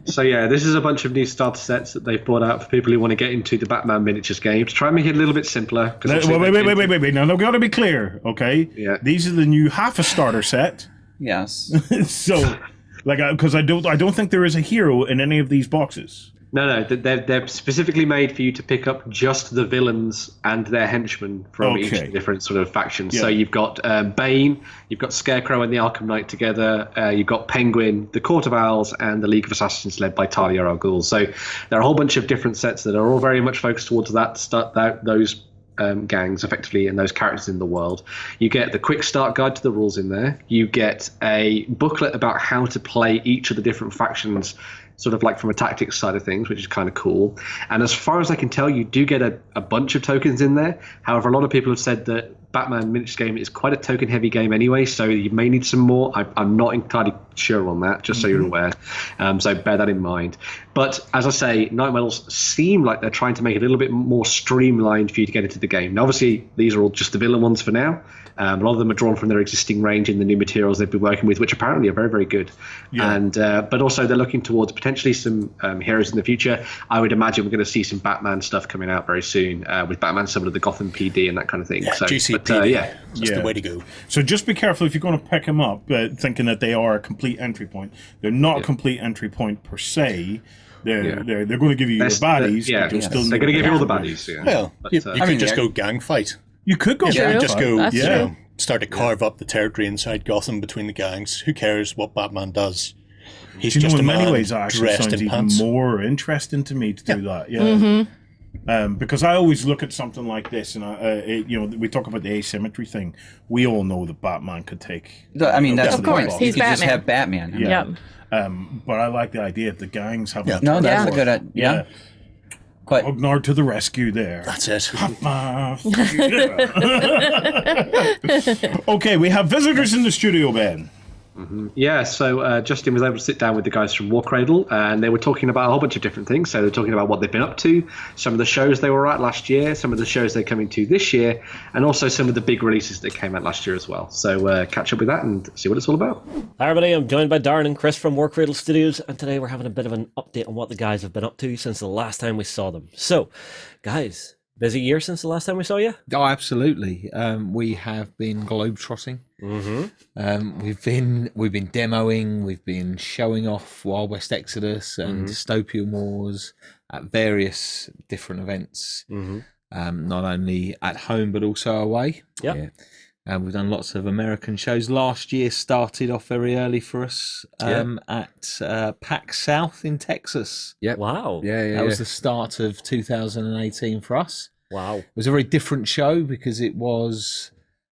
So yeah, this is a bunch of new starter sets that they've brought out for people who want to get into the Batman miniatures game to try and make it a little bit simpler. 'Cause obviously Wait. Now, we've got to be clear, okay? Yeah. These are the new half a starter set. Yes. So, because I don't think there is a hero in any of these boxes. No, they're specifically made for you to pick up just the villains and their henchmen from each of Okay. the different sort of factions. Yeah. So you've got Bane, you've got Scarecrow and the Arkham Knight together, you've got Penguin, the Court of Owls, and the League of Assassins led by Talia al Ghul. So there are a whole bunch of different sets that are all very much focused towards those gangs effectively and those characters in the world. You get the quick start guide to the rules in there. You get a booklet about how to play each of the different factions, sort of like from a tactics side of things, which is kind of cool. And as far as I can tell, you do get a bunch of tokens in there. However, a lot of people have said that Batman miniatures game is quite a token heavy game anyway, so you may need some more. I'm not entirely sure on that, just so you're aware. So bear that in mind. But as I say, Night Models seem like they're trying to make it a little bit more streamlined for you to get into the game. Now, obviously, these are all just the villain ones for now. A lot of them are drawn from their existing range in the new materials they've been working with, which apparently are very, very good. Yeah. And but also they're looking towards potentially some heroes in the future. I would imagine we're going to see some Batman stuff coming out very soon with Batman, some of the Gotham PD and that kind of thing. So, GCPD. That's the way to go. So just be careful if you're going to pick them up, thinking that they are a complete entry point. They're not a complete entry point per se. They're going to give you your baddies, but you'll still they're going to give you all the baddies. Well, you I could mean, just go gang fight. You could go Yeah, back. just go, That's true. start to carve up the territory inside Gotham between the gangs. Who cares what Batman does? He's You know, just a in many man ways, that actually dressed sounds in even pants. more interesting to me to do that. Yeah. Because I always look at something like this, and we talk about the asymmetry thing. We all know that Batman could take. I mean, that's Of the point. course, You he's could just Batman. have Batman. Yeah. Yep. But I like the idea of the gangs having. Yeah. No, that's Yeah. a good idea. Yeah. Quite. Ognard to the rescue there. That's it. Okay, we have visitors in the studio, Ben. Yeah, so Justin was able to sit down with the guys from Warcradle, and they were talking about a whole bunch of different things. So they're talking about what they've been up to, some of the shows they were at last year, some of the shows they're coming to this year, and also some of the big releases that came out last year as well. So catch up with that and see what it's all about. Hi everybody, I'm joined by Darren and Chris from Warcradle Studios, and today we're having a bit of an update on what the guys have been up to since the last time we saw them. So, guys, busy year since the last time we saw you? Oh, absolutely. We have been globetrotting. We've been demoing. We've been showing off Wild West Exodus and Dystopian Wars at various different events, not only at home but also away. Yep. We've done lots of American shows. Last year started off very early for us at PAX South in Texas. Yep. Wow. That was the start of 2018 for us. Wow. It was a very different show because it was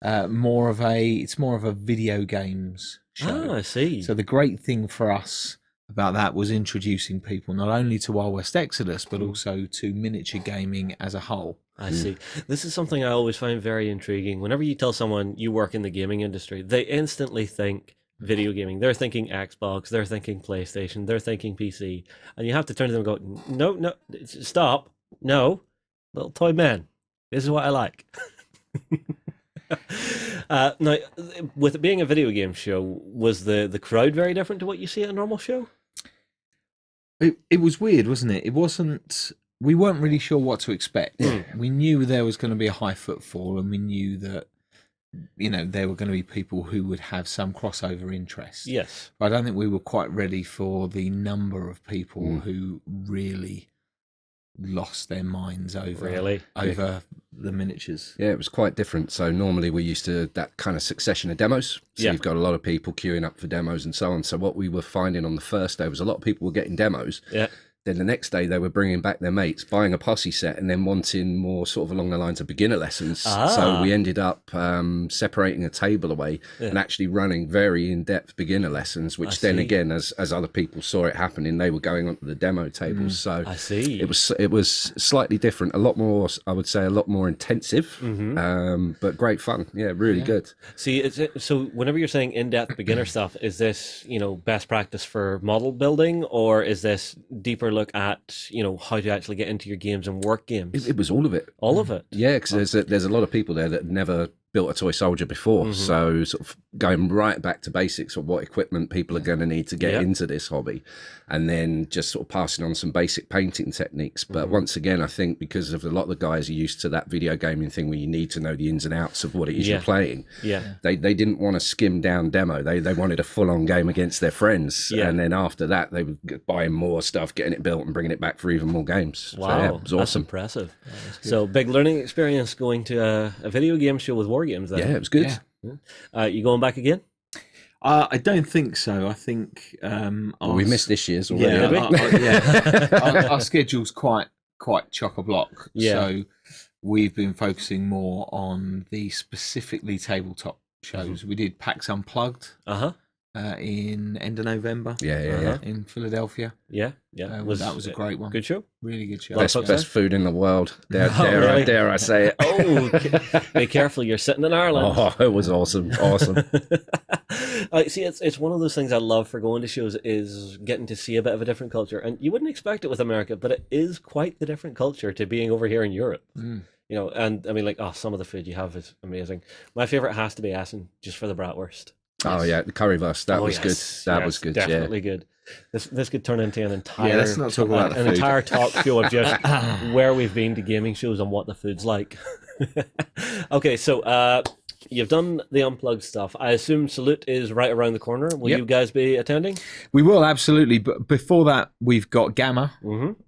more of a video games show. Ah, I see. So the great thing for us about that was introducing people not only to Wild West Exodus but also to miniature gaming as a whole. I see. This is something I always find very intriguing. Whenever you tell someone you work in the gaming industry, they instantly think video gaming. They're thinking Xbox, they're thinking PlayStation, they're thinking PC. And you have to turn to them and go, no, stop. No, little toy man. This is what I like. Now, with it being a video game show, was the crowd very different to what you see at a normal show? It was weird, wasn't it? It wasn't... We weren't really sure what to expect. We knew there was going to be a high footfall, and we knew that, there were going to be people who would have some crossover interest. Yes. But I don't think we were quite ready for the number of people who really lost their minds over the miniatures. Yeah, it was quite different. So normally we're used to that kind of succession of demos. So you've got a lot of people queuing up for demos and so on. So what we were finding on the first day was a lot of people were getting demos. Yeah. then the next day they were bringing back their mates, buying a posse set, and then wanting more sort of along the lines of beginner lessons. So we ended up separating a table away and actually running very in-depth beginner lessons, which then again, as other people saw it happening, they were going onto the demo tables. So I see. It was slightly different, a lot more, I would say, a lot more intensive, but great fun. Yeah, really good. See, so whenever you're saying in-depth beginner stuff, is this, best practice for model building, or is this deeper look at, how to actually get into your games and work games? It was all of it. All of it? Yeah, because there's a lot of people there that never built a toy soldier before, so sort of going right back to basics of what equipment people are going to need to get into this hobby, and then just sort of passing on some basic painting techniques. But once again, I think because of a lot of the guys are used to that video gaming thing where you need to know the ins and outs of what it is you're playing, they didn't want a skim down demo. They wanted a full-on game against their friends, and then after that they were buying more stuff, getting it built and bringing it back for even more games. Wow, so, yeah, it was that's awesome. Impressive. So big learning experience going to a video game show with war games then. Yeah, it was good. You going back again? I don't think so. I think we missed this year's already. Our schedule's quite chock-a-block. So we've been focusing more on the specifically tabletop shows. We did PAX Unplugged in end of November. In Philadelphia. That was a great one. Good show. Really good show. Best food in the world. Dare I say it? Oh, be careful! You're sitting in Ireland. Oh, it was awesome. See, it's one of those things I love for going to shows is getting to see a bit of a different culture, and you wouldn't expect it with America, but it is quite the different culture to being over here in Europe. And I mean, some of the food you have is amazing. My favorite has to be Essen, just for the bratwurst. Oh yeah, the currywurst. That was good. That was good. Definitely good. This could turn into an entire let's not talk about the food. Entire talk show of just where we've been to gaming shows and what the food's like. Okay, so you've done the unplugged stuff. I assume Salute is right around the corner. Will you guys be attending? We will, absolutely. But before that, we've got Gamma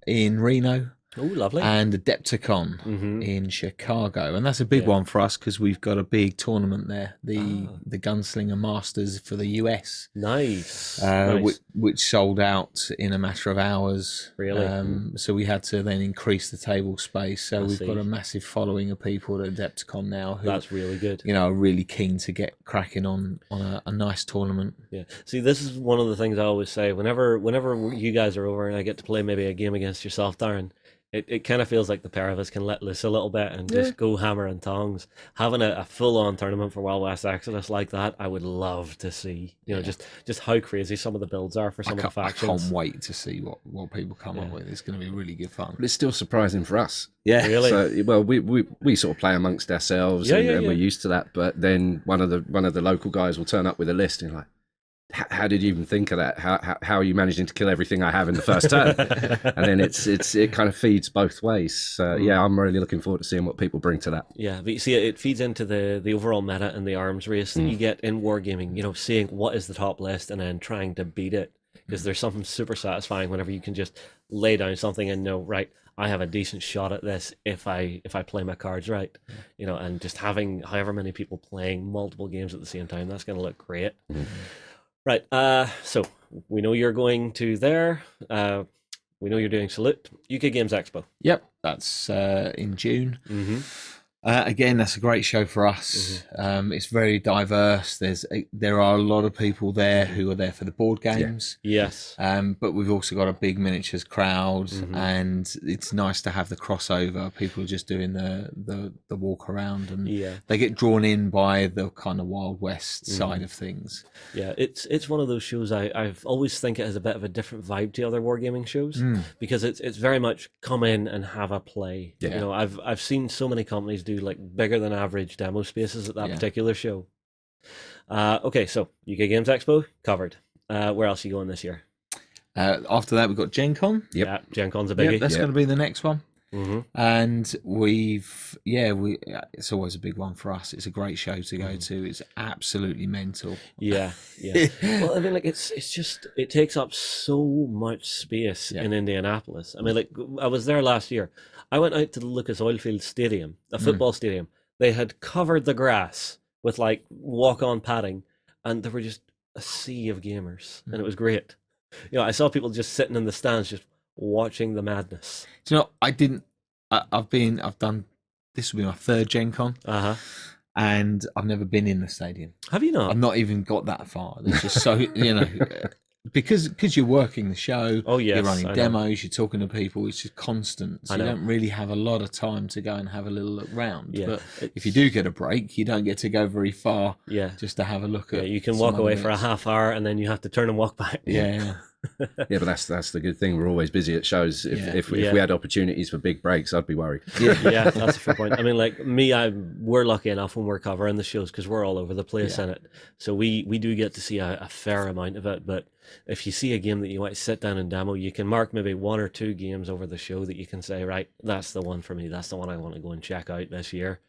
in Reno. Oh, lovely. And AdeptiCon in Chicago. And that's a big one for us because we've got a big tournament there, the Gunslinger Masters for the US. Nice. Which sold out in a matter of hours. Really? So we had to then increase the table space. So we've got a massive following of people at AdeptiCon now who, that's really good. Are really keen to get cracking on a nice tournament. Yeah. See, this is one of the things I always say. Whenever you guys are over and I get to play maybe a game against yourself, Darren, it kind of feels like the pair of us can let loose a little bit and just go hammer and tongs. Having a full-on tournament for Wild West Exodus like that, I would love to see. Just how crazy some of the builds are for some of the factions. I can't wait to see what people come up with. It's going to be really good fun. But it's still surprising for us. Yeah, really. So, well, we sort of play amongst ourselves, and we're used to that. But then one of the local guys will turn up with a list, and you're like, how did you even think of that? How are you managing to kill everything I have in the first turn? And then it kind of feeds both ways. I'm really looking forward to seeing what people bring to that. Yeah, but you see, it feeds into the overall meta and the arms race that you get in wargaming. Seeing what is the top list and then trying to beat it, because there's something super satisfying whenever you can just lay down something and know, right, I have a decent shot at this if I play my cards right. And just having however many people playing multiple games at the same time, that's going to look great. Right, so we know you're going to there. We know you're doing Salute. UK Games Expo. Yep, that's in June. Again, that's a great show for us. It's very diverse. There are a lot of people there who are there for the board games. Yes. But we've also got a big miniatures crowd, and it's nice to have the crossover. People are just doing the walk around, and they get drawn in by the kind of Wild West side of things. Yeah, it's one of those shows I've always think it has a bit of a different vibe to other wargaming shows because it's very much come in and have a play. Yeah. I've seen so many companies do like bigger than average demo spaces at that particular show. Okay, so UK Games Expo covered. Where else are you going this year? After that, we've got Gen Con. Yeah, Gen Con's a biggie. That's going to be the next one. And it's always a big one for us. It's a great show to go to. It's absolutely mental. Yeah. Well, I mean, like it takes up so much space in Indianapolis. I mean, like I was there last year. I went out to the Lucas Oilfield Stadium, a football stadium. They had covered the grass with like walk-on padding, and there were just a sea of gamers, and it was great. I saw people just sitting in the stands, just watching the madness. Do you know, I've done, this will be my third Gen Con. And I've never been in the stadium. Have you not? I've not even got that far. It's just so, because you're working the show, you're running demos, you're talking to people, it's just constant. So you don't really have a lot of time to go and have a little look round. But if you do get a break, you don't get to go very far just to have a look at. You can walk away for a half hour and then you have to turn and walk back. Yeah. Yeah, but that's the good thing. We're always busy at shows. If we had opportunities for big breaks, I'd be worried. Yeah, that's a fair point. I mean, like me, we're lucky enough when we're covering the shows because we're all over the place in it. So we do get to see a fair amount of it. But if you see a game that you want to sit down and demo, you can mark maybe 1 or 2 games over the show that you can say, right, that's the one for me. That's the one I want to go and check out this year.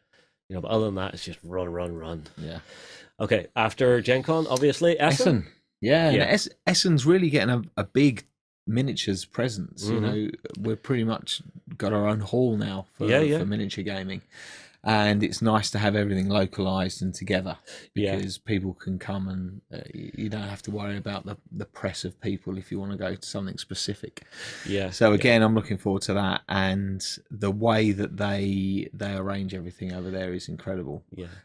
But other than that, it's just run. Yeah. Okay, after Gen Con, obviously, Essen. Yeah, and Essen's really getting a big miniatures presence. We're pretty much got our own hall now for miniature gaming. And it's nice to have everything localized and together because people can come and you don't have to worry about the press of people if you want to go to something specific. So again, I'm looking forward to that, and the way that they arrange everything over there is incredible.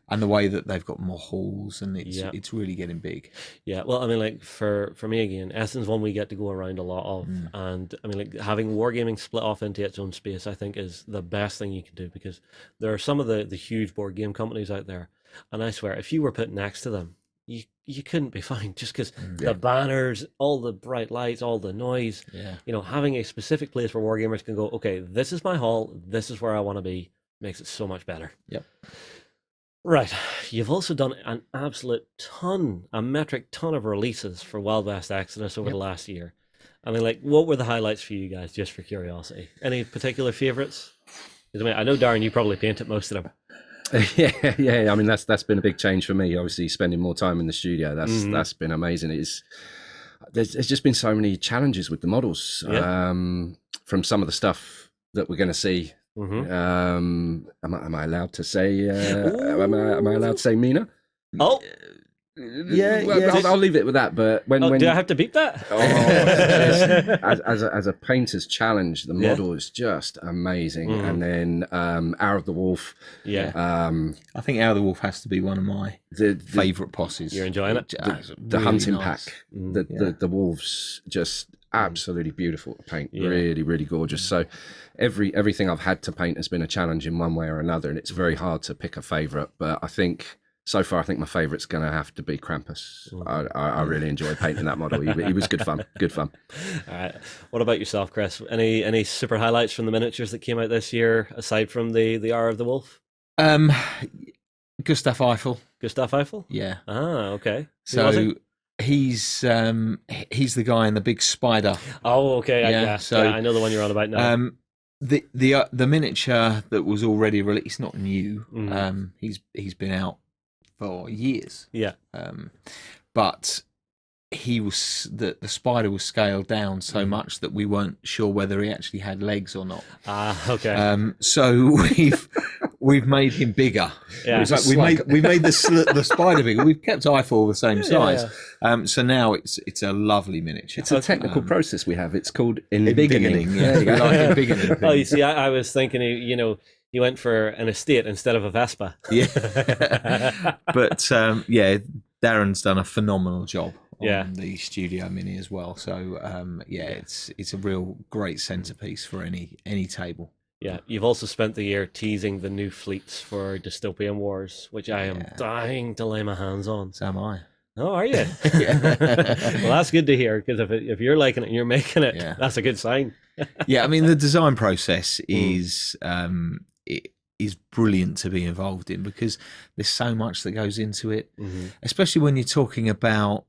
And the way that they've got more halls, and it's really getting big. Well, I mean, like for me again, Essen's one we get to go around a lot of, and I mean, like having wargaming split off into its own space, I think is the best thing you can do, because there are some of the huge board game companies out there, and I swear if you were put next to them, you couldn't be fine, just because the banners, all the bright lights, all the noise. Having a specific place where wargamers can go, okay, this is my hall, this is where I want to be, makes it so much better. Right, you've also done an absolute ton, a metric ton of releases for Wild West Exodus over the last year. I mean, like, what were the highlights for you guys, just for curiosity? Any particular favorites? I mean, I know, Darren, you probably painted most of them. Yeah. I mean, that's been a big change for me. Obviously, spending more time in the studio, that's been amazing. There's just been so many challenges with the models, from some of the stuff that we're going to see. Am I allowed to say? Am I allowed to say Mina? Oh. I'll leave it with that. But when do I have to beat that? As a painter's challenge, the model is just amazing. And then Hour of the Wolf. I think Hour of the Wolf has to be one of my favourite posses. You're enjoying it? The really hunting pack, the wolves, just absolutely beautiful to paint. Really, really gorgeous. So everything I've had to paint has been a challenge in one way or another, and it's very hard to pick a favourite. But I think so far, I think my favourite's going to have to be Krampus. I really enjoyed painting that model. He was good fun. All right. What about yourself, Chris? Any super highlights from the miniatures that came out this year, aside from the Hour of the Wolf? Gustav Eiffel. Gustav Eiffel? Yeah. Ah, okay. So he's the guy in the big spider. Oh, okay. I know the one you're on about now. The miniature that was already released, it's not new. He's been out for years. But he was the spider was scaled down so much that we weren't sure whether he actually had legs or not. Okay. So we've made him bigger. It's like we made the spider bigger. We've kept Eiffel the same size. So now it's a lovely miniature. It's a technical process we have. It's called embiggening. Oh, you see, I was thinking, you went for an estate instead of a Vespa. But Darren's done a phenomenal job on the Studio Mini as well. So it's a real great centerpiece for any table. Yeah, you've also spent the year teasing the new fleets for Dystopian Wars, which I am dying to lay my hands on. So am I. Oh, are you? Well, that's good to hear, because if you're liking it and you're making it, that's a good sign. I mean, the design process is is brilliant to be involved in, because there's so much that goes into it, especially when you're talking about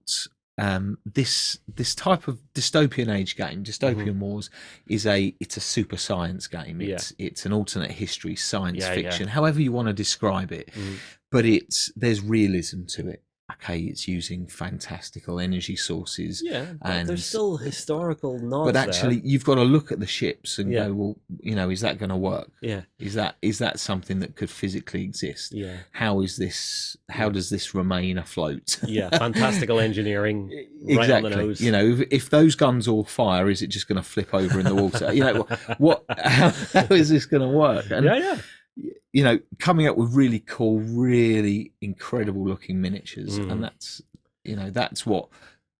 this type of dystopian age game. Dystopian Wars is it's a super science game. It's an alternate history, science fiction, however you want to describe it. But there's realism to it. okay, it's using fantastical energy sources. Yeah, but and there's still historical nods but actually, there. you've got to look at the ships and Yeah. go, well, you know, is that going to work? Yeah, Is that something that could physically exist? yeah, How is this? How does this remain afloat? yeah. Fantastical engineering, right Exactly. on the nose. You know, if those guns all fire, is it just going to flip over in the water? You know, what? How is this going to work? And, Yeah. you know, coming up with really cool, really incredible looking miniatures, Mm. and that's, you know, that's what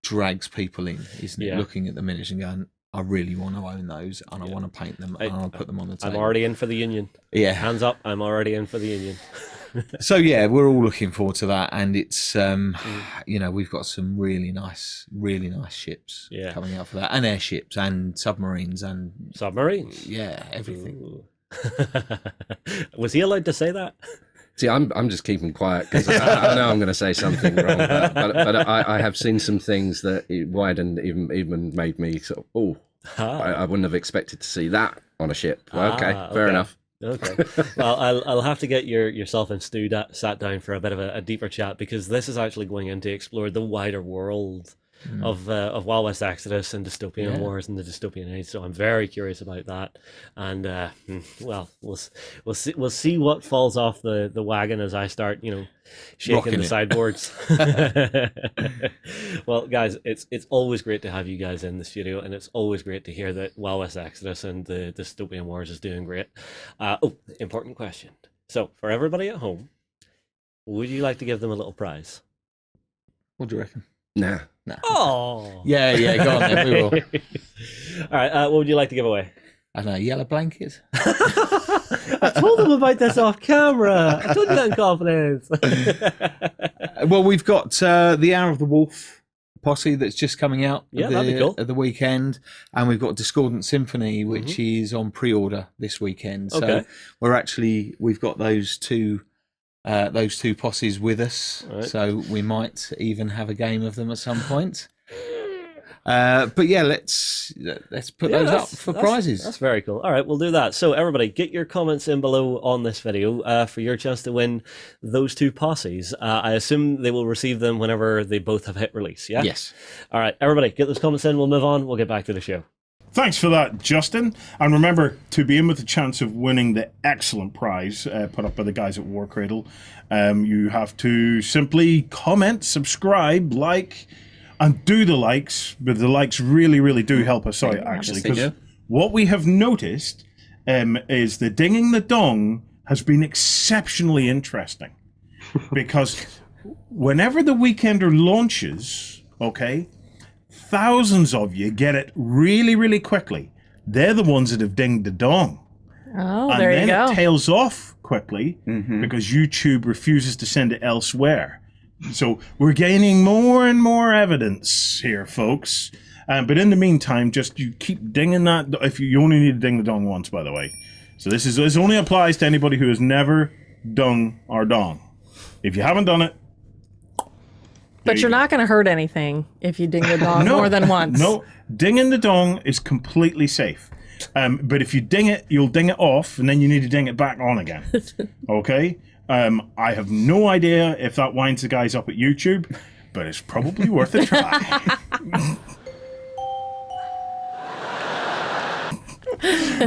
drags people in, isn't it? Yeah. Looking at the miniatures and going, I really want to own those, and I Yeah. want to paint them, and I want to put them on the table. I'm already in for the Union. Yeah. Hands up, I'm already in for the Union. So yeah, we're all looking forward to that, and it's you know, we've got some really nice ships Yeah. coming out for that, and airships and submarines and Submarines. yeah, everything. Ooh. Was he allowed to say that? See, I'm just keeping quiet because I know I'm going to say something wrong, but I have seen some things that it widened, even made me sort of, oh, I wouldn't have expected to see that on a ship. Okay, fair enough. Okay. Well, I'll have to get yourself and Stu sat down for a bit of a deeper chat, because this is actually going in to explore the wider world of Wild West Exodus and Dystopian Wars and the Dystopian Age. So I'm very curious about that, and well, we'll see what falls off the wagon as I start, you know, shaking Rocking the it. sideboards. Well, guys, it's always great to have you guys in the studio, and it's always great to hear that Wild West Exodus and the Dystopian Wars is doing great. Important question. So for everybody at home, would you like to give them a little prize? What do you reckon? Nah. No. Oh, Yeah, go on then. We will. All right, what would you like to give away? I don't know, yellow blanket. I told them about this off camera. I told you that in confidence. Well, we've got the Hour of the Wolf posse that's just coming out Yeah, that'd be cool. at the weekend, and we've got Discordant Symphony, which is on pre-order this weekend. So Okay. we've got those two posses with us, Right. so we might even have a game of them at some point. But yeah, let's put those up for prizes. That's very cool. All right, we'll do that. So everybody, get your comments in below on this video for your chance to win those two posses. I assume they will receive them whenever they both have hit release, yeah? Yes. All right, everybody, get those comments in. We'll move on. We'll get back to the show. Thanks for that, Justin. And remember, to be in with the chance of winning the excellent prize put up by the guys at Warcradle, you have to simply comment, subscribe, like, and do the likes. But the likes really, really do help us out, actually. Yes, they Because do. what we have noticed is the Dinging the Dong has been exceptionally interesting. Because whenever the Weekender launches, okay, thousands of you get it really, really quickly. They're the ones that have dinged the dong. Oh, And there you then go. it tails off quickly because YouTube refuses to send it elsewhere. So we're gaining more and more evidence here, folks. But in the meantime, just you keep dinging that. If you only need to ding the dong once, by the way. So this only applies to anybody who has never dung our dong. If you haven't done it, But you're not going to hurt anything if you ding the dong more than once. No, dinging the dong is completely safe. But if you ding it, you'll ding it off, and then you need to ding it back on again. Okay? I have no idea if that winds the guys up at YouTube, but it's probably worth a try.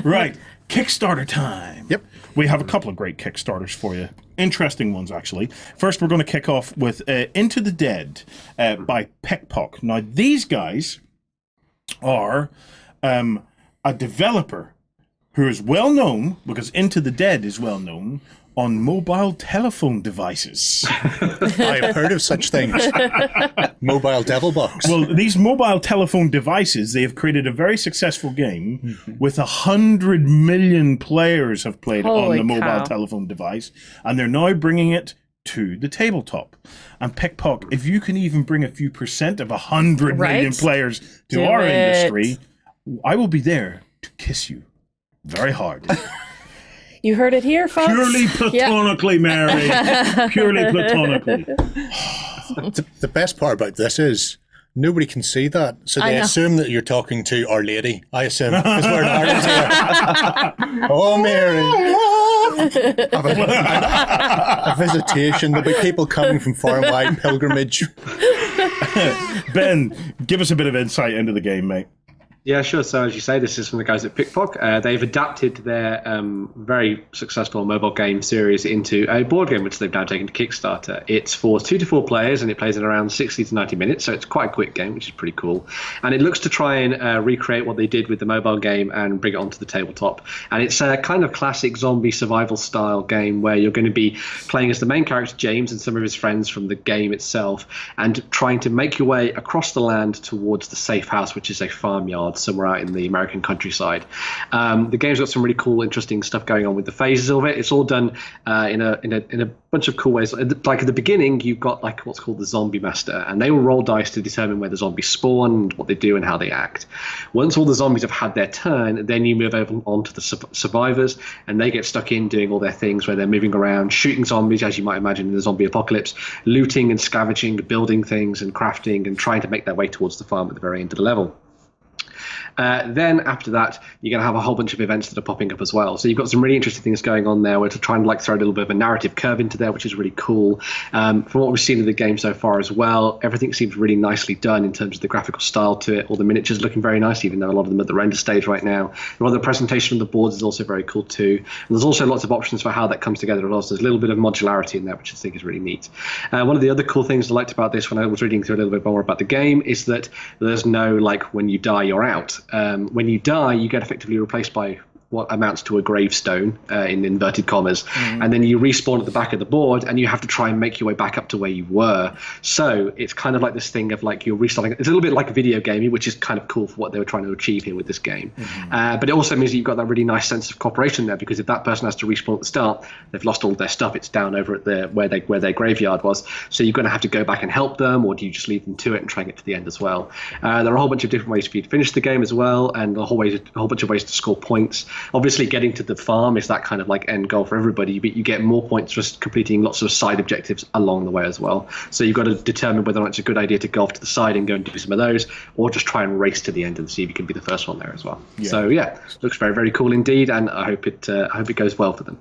Right, Kickstarter time. Yep. We have a couple of great Kickstarters for you. Interesting ones, actually. First, we're going to kick off with Into the Dead by Pickpock. Now, these guys are a developer who is well known, because Into the Dead is well known, on mobile telephone devices. I've heard of such things. Mobile Devil Box. Well, these mobile telephone devices, they have created a very successful game with 100 million players have played it on Holy the mobile cow. telephone device, and they're now bringing it to the tabletop. And Pickpock, if you can even bring a few percent of 100 million Right? players to Do our it. industry, I will be there to kiss you very hard. You heard it here, folks. Purely Yep. platonically, Mary. Purely platonically. The best part about this is nobody can see that, so I they know. assume that you're talking to Our Lady. I assume, because we're in Ireland here. Oh, Mary. Have a visitation. There'll be people coming from far and wide pilgrimage. Ben, give us a bit of insight into the game, mate. Yeah, sure. So as you say, this is from the guys at Pickpock. They've adapted their very successful mobile game series into a board game, which they've now taken to Kickstarter. It's for 2 to 4 players, and it plays in around 60 to 90 minutes, so it's quite a quick game, which is pretty cool. And it looks to try and recreate what they did with the mobile game and bring it onto the tabletop. And it's a kind of classic zombie survival style game where you're going to be playing as the main character, James, and some of his friends from the game itself, and trying to make your way across the land towards the safe house, which is a farmyard somewhere out in the American countryside. The game's got some really cool, interesting stuff going on with the phases of it. It's all done in a bunch of cool ways. Like at the beginning, you've got like what's called the zombie master, and they will roll dice to determine where the zombies spawn, and what they do, and how they act. Once all the zombies have had their turn, then you move over onto the survivors, and they get stuck in doing all their things where they're moving around, shooting zombies, as you might imagine in the zombie apocalypse, looting and scavenging, building things and crafting, and trying to make their way towards the farm at the very end of the level. Then after that, you're going to have a whole bunch of events that are popping up as well. So you've got some really interesting things going on there. We're to try and like throw a little bit of a narrative curve into there, which is really cool. From what we've seen of the game so far as well, everything seems really nicely done in terms of the graphical style to it. All the miniatures looking very nice, even though a lot of them are at the render stage right now. And the presentation of the boards is also very cool too. And there's also lots of options for how that comes together as well. So there's a little bit of modularity in there, which I think is really neat. One of the other cool things I liked about this when I was reading through a little bit more about the game is that there's no like when you die, you're out. When you die, you get effectively replaced by what amounts to a gravestone in inverted commas, and then you respawn at the back of the board, and you have to try and make your way back up to where you were. So it's kind of like this thing of like you're restarting. It's a little bit like a video gamey, which is kind of cool for what they were trying to achieve here with this game. But it also means that you've got that really nice sense of cooperation there, because if that person has to respawn at the start, they've lost all their stuff. It's down over at where their graveyard was. So you're going to have to go back and help them, or do you just leave them to it and try and get to the end as well? There are a whole bunch of different ways for you to finish the game as well, and a whole bunch of ways to score points. Obviously, getting to the farm is that kind of like end goal for everybody, but you get more points just completing lots of side objectives along the way as well. So you've got to determine whether or not it's a good idea to go off to the side and go and do some of those, or just try and race to the end and see if you can be the first one there as well. Yeah. So yeah, looks very, very cool indeed, and I hope it goes well for them.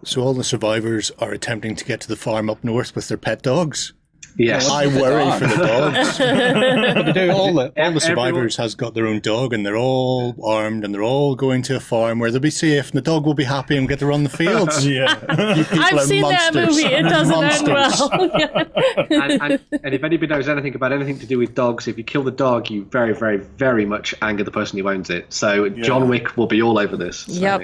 So all the survivors are attempting to get to the farm up north with their pet dogs. Yes, I worry for the dogs. But they do. All the survivors has got their own dog, and they're all armed, and they're all going to a farm where they'll be safe, and the dog will be happy and get to run the fields. I've seen that movie. It doesn't end well. and if anybody knows anything about anything to do with dogs, if you kill the dog, you very, very, very much anger the person who owns it. So John Wick will be all over this. So, yep.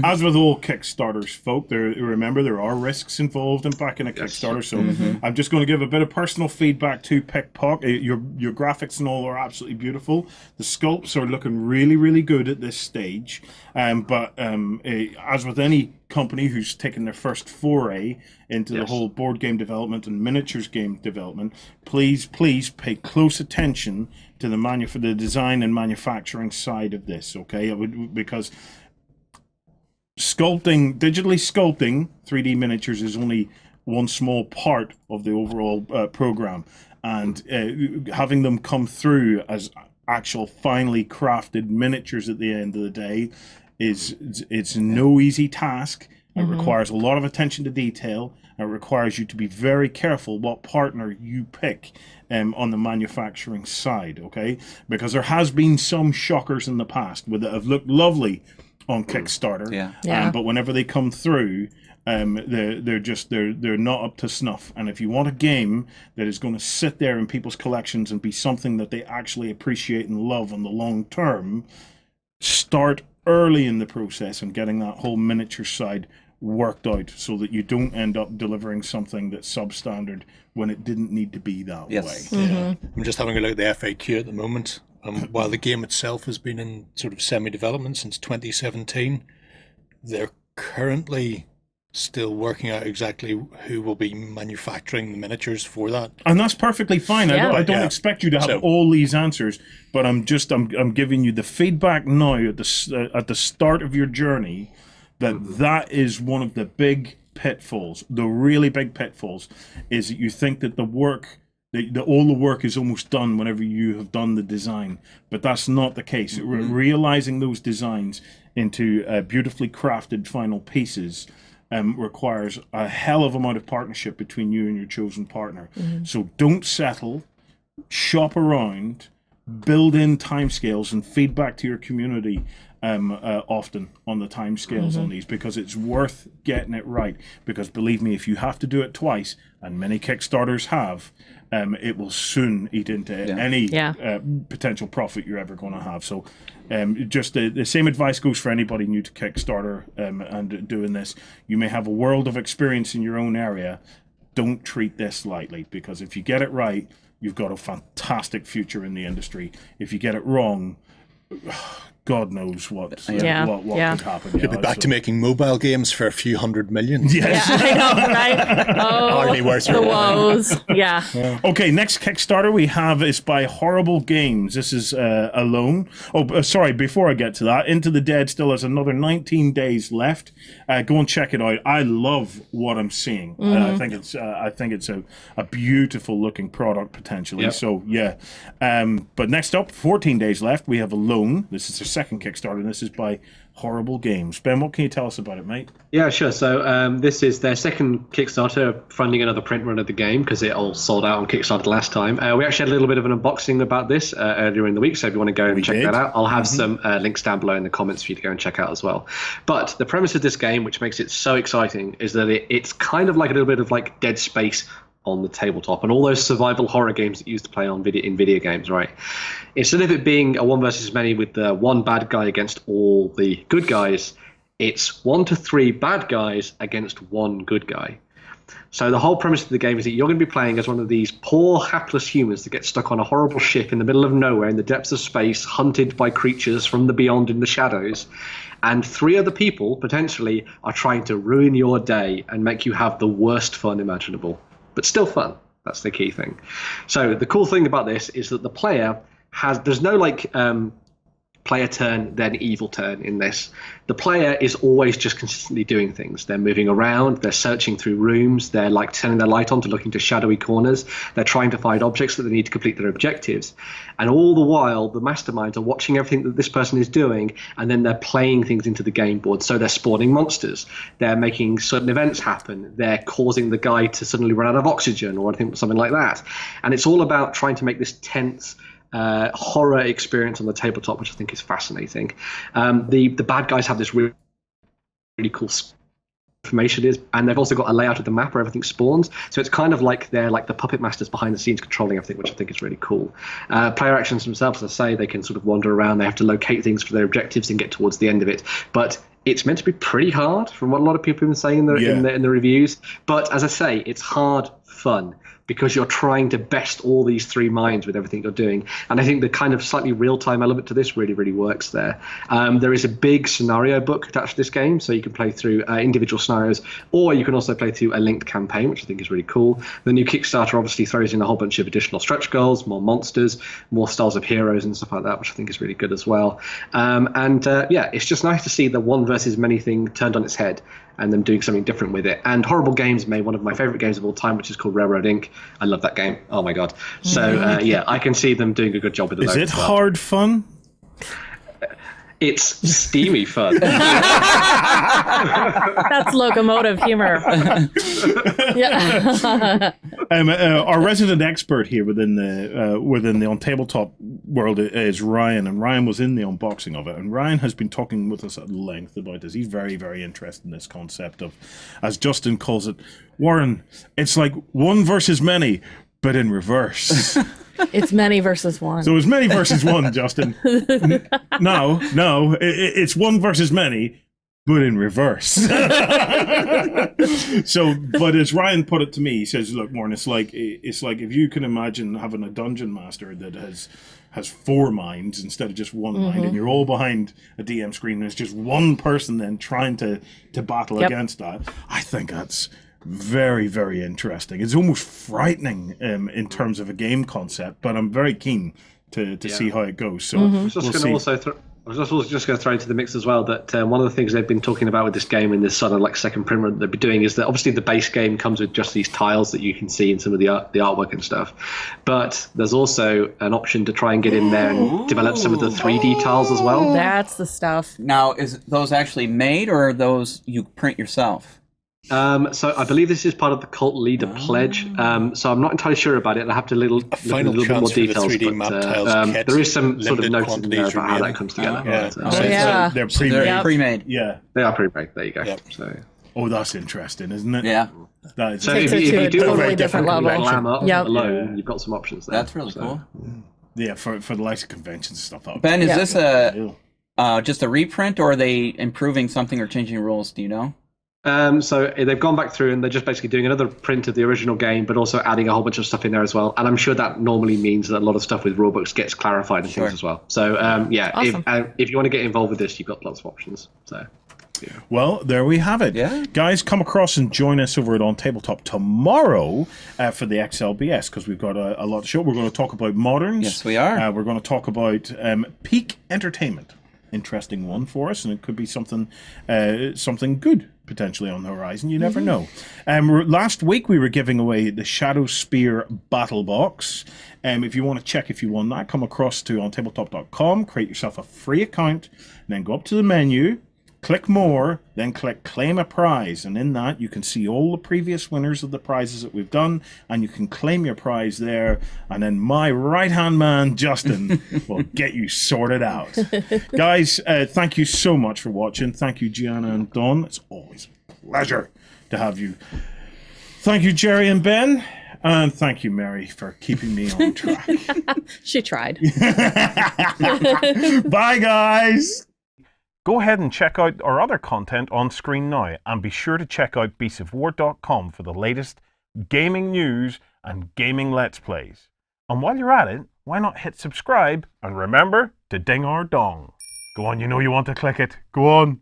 As with all Kickstarters, folk, remember there are risks involved in backing a Kickstarter. So I'm just going to give a bit of personal feedback to Pickpock. Your graphics and all are absolutely beautiful. The sculpts are looking really, really good at this stage. But as with any company who's taken their first foray into the whole board game development and miniatures game development, please pay close attention to the design and manufacturing side of this. Okay, because digitally sculpting 3D miniatures is only one small part of the overall program, and having them come through as actual finely crafted miniatures at the end of the day it's no easy task. It requires a lot of attention to detail. It requires you to be very careful what partner you pick on the manufacturing side, okay? Because there has been some shockers in the past that have looked lovely on Kickstarter, but whenever they come through, they're not up to snuff. And if you want a game that is going to sit there in people's collections and be something that they actually appreciate and love on the long term, start early in the process and getting that whole miniature side worked out, so that you don't end up delivering something that's substandard when it didn't need to be that way. I'm just having a look at the FAQ at the moment. While the game itself has been in sort of semi-development since 2017, they're currently still working out exactly who will be manufacturing the miniatures for that, and that's perfectly fine. I don't expect you to have all these answers, but I'm giving you the feedback now at the start of your journey that is one of the big pitfalls. The really big pitfalls is that you think that the work all the work is almost done whenever you have done the design, but that's not the case. Realizing those designs into beautifully crafted final pieces requires a hell of amount of partnership between you and your chosen partner. So don't settle, shop around, build in timescales and feedback to your community often on the timescales on these, because it's worth getting it right. Because believe me, if you have to do it twice, and many Kickstarters have, it will soon eat into any potential profit you're ever going to have. So just the same advice goes for anybody new to Kickstarter and doing this. You may have a world of experience in your own area. Don't treat this lightly, because if you get it right, you've got a fantastic future in the industry. If you get it wrong, God knows what could happen. You'll be back to making mobile games for a few $100 million. Yes. Yeah, I know, right? Oh, Hardly worth the it. woes. Yeah. Okay, next Kickstarter we have is by Horrible Games. This is Alone. Sorry, before I get to that, Into the Dead still has another 19 days left. Go and check it out. I love what I'm seeing. I think it's a beautiful looking product potentially. Yep. So yeah. But next up, 14 days left, we have Alone. This is their second Kickstarter, and this is by Horrible Games. Ben, what can you tell us about it, mate? Yeah, sure. So this is their second Kickstarter, funding another print run of the game because it all sold out on Kickstarter last time. We actually had a little bit of an unboxing about this earlier in the week, so if you want to go and check that out, I'll have some links down below in the comments for you to go and check out as well. But the premise of this game, which makes it so exciting, is that it's kind of like a little bit of like Dead Space on the tabletop and all those survival horror games that you used to play on video games, right? Instead of it being a one versus many with the one bad guy against all the good guys, it's 1 to 3 bad guys against one good guy. So the whole premise of the game is that you're going to be playing as one of these poor, hapless humans that get stuck on a horrible ship in the middle of nowhere in the depths of space, hunted by creatures from the beyond in the shadows. And 3 other people, potentially, are trying to ruin your day and make you have the worst fun imaginable. But still fun. That's the key thing. So the cool thing about this is that the player there's no like player turn, then evil turn in this. The player is always just consistently doing things. They're moving around, they're searching through rooms, they're like turning their light on to look into shadowy corners, they're trying to find objects that they need to complete their objectives. And all the while, the masterminds are watching everything that this person is doing, and then they're playing things into the game board. So they're spawning monsters, they're making certain events happen, they're causing the guy to suddenly run out of oxygen or something like that. And it's all about trying to make this tense horror experience on the tabletop, which I think is fascinating. The bad guys have this really cool information and they've also got a layout of the map where everything spawns, so it's kind of like they're like the puppet masters behind the scenes controlling everything, which I think is really cool. Player actions themselves, as I say, they can sort of wander around, they have to locate things for their objectives and get towards the end of it, but it's meant to be pretty hard from what a lot of people have been saying in the reviews. But as I say, it's hard fun because you're trying to best all these 3 minds with everything you're doing. And I think the kind of slightly real-time element to this really, really works there. There is a big scenario book attached to this game, so you can play through individual scenarios, or you can also play through a linked campaign, which I think is really cool. The new Kickstarter obviously throws in a whole bunch of additional stretch goals, more monsters, more styles of heroes and stuff like that, which I think is really good as well. It's just nice to see the one versus many thing turned on its head and them doing something different with it. And Horrible Games made one of my favorite games of all time, which is called Railroad Inc. I love that game. Oh my god. So I can see them doing a good job with it. Is it hard fun? It's steamy fun. That's locomotive humor. Yeah. Our resident expert here within the OnTableTop world is Ryan, and Ryan was in the unboxing of it. And Ryan has been talking with us at length about this. He's very, very interested in this concept of, as Justin calls it, Warren, it's like one versus many, but in reverse. It's many versus one. So it's many versus one, Justin. No, it's one versus many, but in reverse. So, but as Ryan put it to me, he says, "Look, Warren, it's like if you can imagine having a dungeon master that has 4 minds instead of just one mind, and you're all behind a DM screen, and it's just one person then trying to battle against that. I think that's very, very interesting. It's almost frightening in terms of a game concept, but I'm very keen to see how it goes. So I was just going to also I was also just going to throw into the mix as well that one of the things they've been talking about with this game and this sort of like second print run that they'll be doing is that obviously the base game comes with just these tiles that you can see in some of the artwork and stuff, but there's also an option to try and get in there and develop some of the 3D tiles as well. That's the stuff. Now, is those actually made, or are those you print yourself? So I believe this is part of the Cult Leader Pledge. So I'm not entirely sure about it. I have to look a little bit more details. 3D map tiles kit, there is some sort of limited notes in there about how that remaining. comes together. They're So they're pre-made. Yeah. They are pre-made. There you go. Yep. So. Oh, that's interesting, isn't it? Yeah, That is So Takes if it you, to if you a do totally a very different different level. glam up Yep. alone, you've got some options there. that's really cool. yeah, for the likes of conventions and stuff. That would Ben, be is Yeah. this just a reprint, or are they improving something or changing rules? Do you know? So they've gone back through and they're just basically doing another print of the original game, but also adding a whole bunch of stuff in there as well. And I'm sure that normally means that a lot of stuff with rulebooks gets clarified and Sure. things as well. So yeah, Awesome. if you want to get involved with this, you've got lots of options. So. Well, there we have it. Yeah. Guys, come across and join us over at OnTableTop tomorrow for the XLBS, because we've got a lot to show. We're going to talk about moderns. Yes, we are. We're going to talk about peak entertainment. Interesting one for us, and it could be something good potentially on the horizon. You never know. Last week we were giving away the Shadow Spear Battle Box. If you want to check if you won that, come across to ontabletop.com, create yourself a free account, and then go up to the menu, click more, then click claim a prize, and in that you can see all the previous winners of the prizes that we've done, and you can claim your prize there, and then my right hand man Justin will get you sorted out. Guys, thank you so much for watching. Thank you, Gianna and Dawn. It's always a pleasure to have you. Thank you, Jerry and Ben, and thank you, Mary, for keeping me on track. She tried. Bye, guys. Go ahead and check out our other content on screen now, and be sure to check out beastsofwar.com for the latest gaming news and gaming let's plays. And while you're at it, why not hit subscribe and remember to ding our dong. Go on, you know you want to click it. Go on.